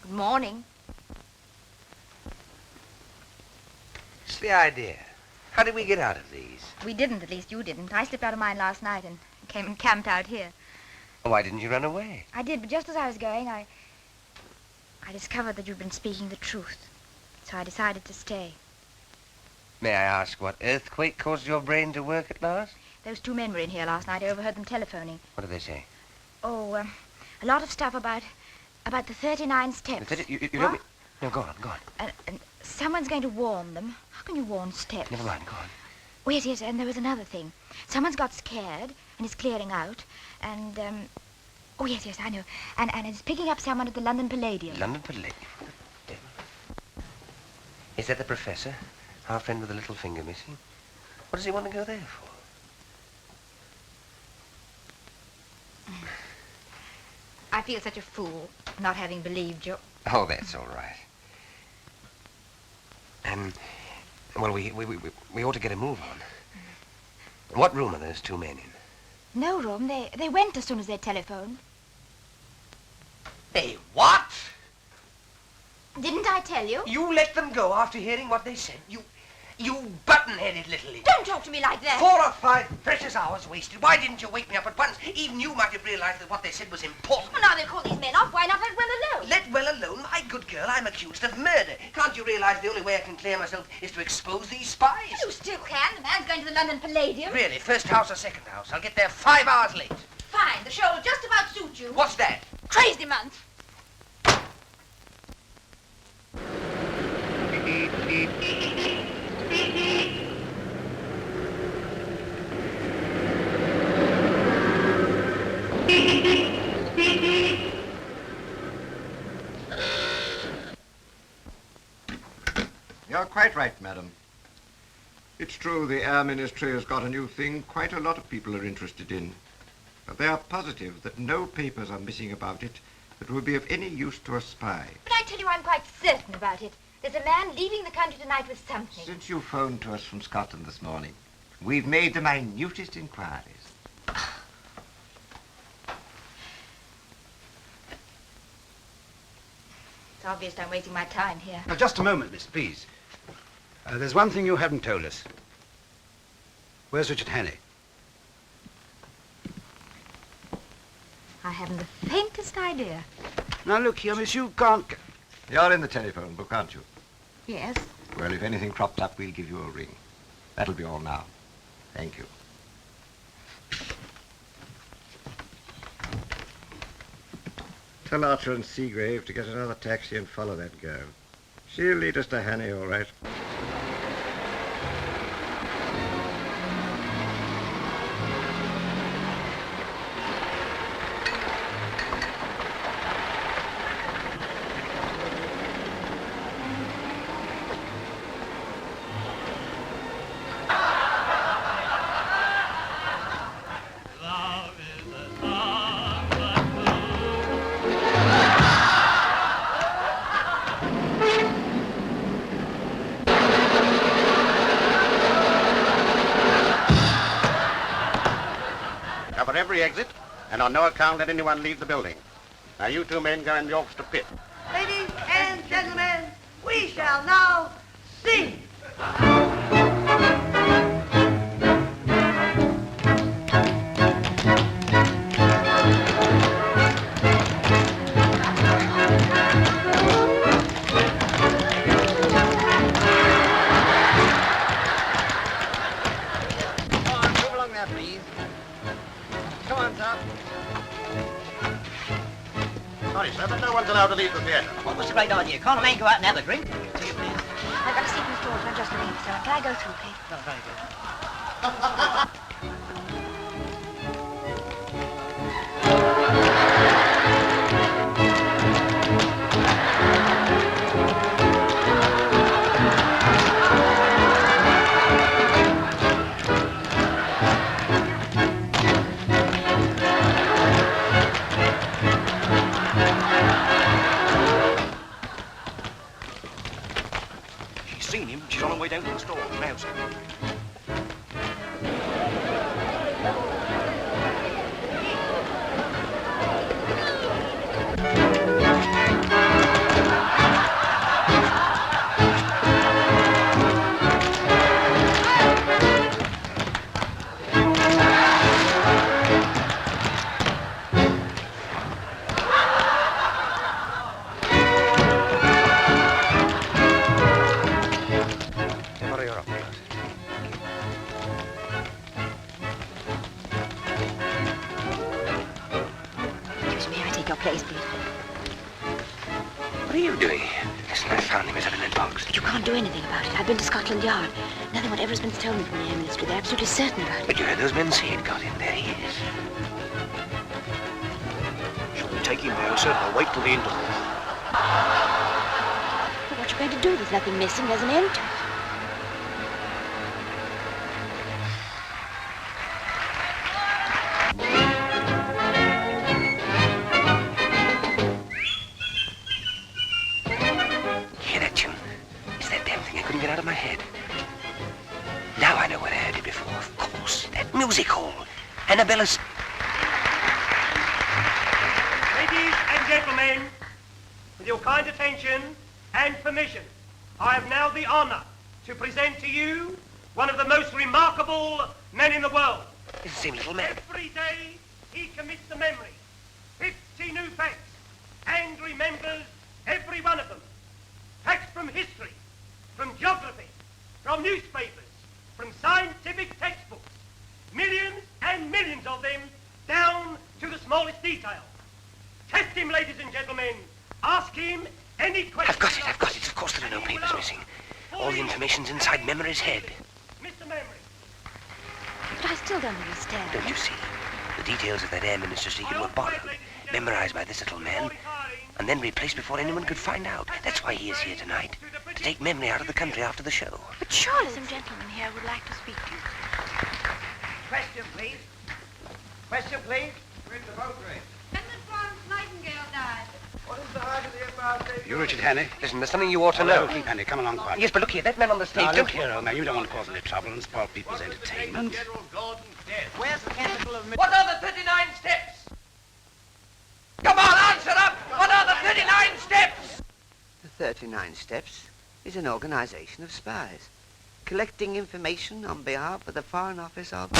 Good morning. It's the idea. How did we get out of these? We didn't, at least you didn't. I slipped out of mine last night and came and camped out here. Why didn't you run away? I did, but just as I was going, I discovered that you'd been speaking the truth. So I decided to stay. May I ask what earthquake caused your brain to work at last? Those two men were in here last night. I overheard them telephoning. What did they say? Oh, a lot of stuff about the 39 steps. You What? don't mean... No, go on, go on. And someone's going to warn them. How can you warn steps? Never mind, go on. Oh, yes, and there was another thing. Someone's got scared and is clearing out. And, oh, yes, I know. And it's picking up someone at the London Palladium. London Palladium? Is that the professor? Our friend with the little finger missing? What does he want to go there for? I feel such a fool not having believed you. Oh, that's all right. Well, we ought to get a move on. What room are those two men in? No room. They went as soon as they telephoned. They what? Didn't I tell you? You let them go after hearing what they said. You button-headed little idiot. Don't talk to me like that. 4 or 5 precious hours wasted. Why didn't you wake me up at once? Even you might have realized that what they said was important. Well, now they've called these men off. Why not let well alone? Let well alone? My good girl, I'm accused of murder. Can't you realize the only way I can clear myself is to expose these spies? You still can. The man's going to the London Palladium. Really? First house or second house? I'll get there 5 hours late. Fine. The show will just about suit you. What's that? Crazy month. You're quite right, madam. It's true the Air Ministry has got a new thing quite a lot of people are interested in. But they are positive that no papers are missing about it that will be of any use to a spy. But I tell you, I'm quite certain about it. There's a man leaving the country tonight with something. Since you phoned to us from Scotland this morning, we've made the minutest inquiries. It's obvious I'm wasting my time here. Now, just a moment, miss, please. There's one thing you haven't told us. Where's Richard Hannay? I haven't the faintest idea. Now, look here, miss, you can't... You're in the telephone book, aren't you? Yes. Well, if anything crops up, we'll give you a ring. That'll be all now. Thank you. Tell Archer and Seagrave to get another taxi and follow that girl. She'll lead us to Hannay, all right. Cover every exit, and on no account let anyone leave the building. Now you two men go in the orchestra pit. Ladies and gentlemen, we shall now sing. Sorry, sir, but no one's allowed to leave the theatre. What was the great idea? Can't a man go out and have a drink? I've got a seat in the stores. I'm just looking for someone. Can I go through, please? Oh, very good. She's seen him. She's on her way down to the store. Now, sir. What are you doing? Listen, I found him. He's up in that box. But you can't do anything about it. I've been to Scotland Yard. Nothing whatever has been told me from the Air Ministry. They're absolutely certain about it. But you heard those men say he'd got in. There he is. Shall we take him now, sir, or wait till the interval? But what you going to do? There's nothing missing. There's an end to it. Hear that tune? It's that damn thing I couldn't get out of my head. Now I know where I heard it before. Of course, that music hall. Annabella Smith. Ladies and gentlemen, with your kind attention and permission, I have now the honor to present to you one of the most remarkable men in the world. It's the same little man. Every day he commits to memory 50 new facts and remembers every one of them. Facts from history, from geography, from newspapers, from scientific textbooks. Millions and millions of them down to the smallest detail. Test him, ladies and gentlemen. Ask him any question. I've got it. Of course there are no papers missing. All the information's inside Memory's head. Mr. Memory. But I still don't understand. Don't you see? The details of that Air Minister secret were borrowed, memorized by this little man, and then replaced before anyone could find out. That's why he is here tonight, to take Memory out of the country after the show. But surely some gentleman here would like to speak to you. Question, please. Question, please. Where's the boat race? When the Florence Nightingale died. What is the height of the Empire? You Richard Hannay? Listen, there's something you ought to know. Keep Hannay, come along quietly. Yes, but look here, that man on the stage, Now, don't look here, old man, you don't want to cause any trouble and spoil people's entertainment. Where's the capital of... What are the 39 steps? Come on, answer up! What are the 39 steps? The 39 Steps is an organization of spies, collecting information on behalf of the Foreign Office of...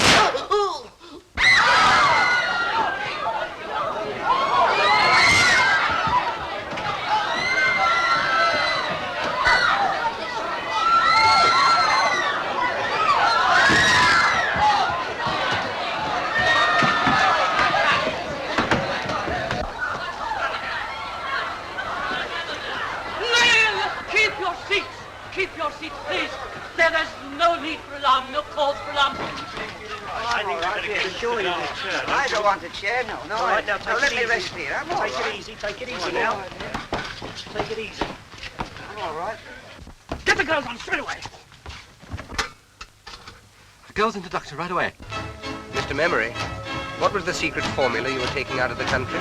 Keep your seats, please. There is no need for alarm, no cause for alarm. I don't want a chair, no. All right, now let me rest here. I'm all right. Take it easy now. Take it easy. I'm all right. Get the girls on straight away. The girls into Doctor right away. Mr. Memory, what was the secret formula you were taking out of the country?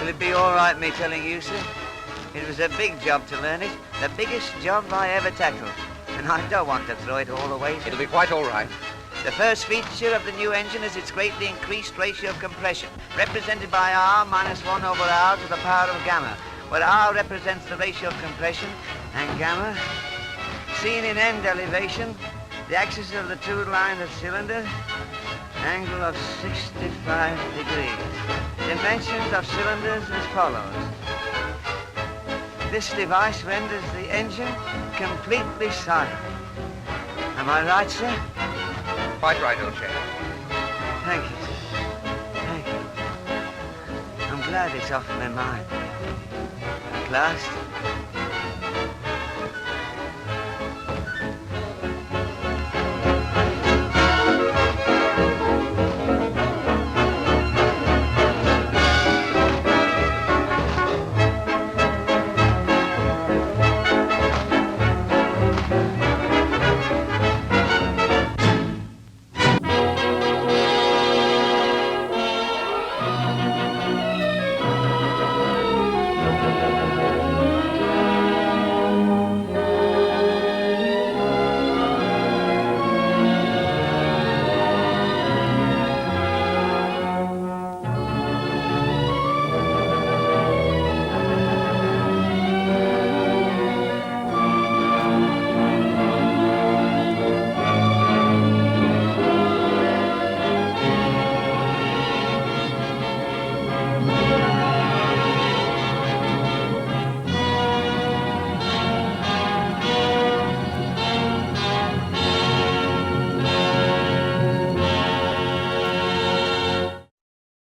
Will it be all right me telling you, sir? It was a big job to learn it, the biggest job I ever tackled. And I don't want to throw it all away, sir. It'll be quite all right. The first feature of the new engine is its greatly increased ratio of compression, represented by R minus 1 over R to the power of gamma, where R represents the ratio of compression, and gamma, seen in end elevation, the axis of the two lines of cylinder, angle of 65 degrees. Dimensions of cylinders as follows. This device renders the engine completely silent. Am I right, sir? Quite right, old chap. Thank you, sir. Thank you. I'm glad it's off my mind. At last,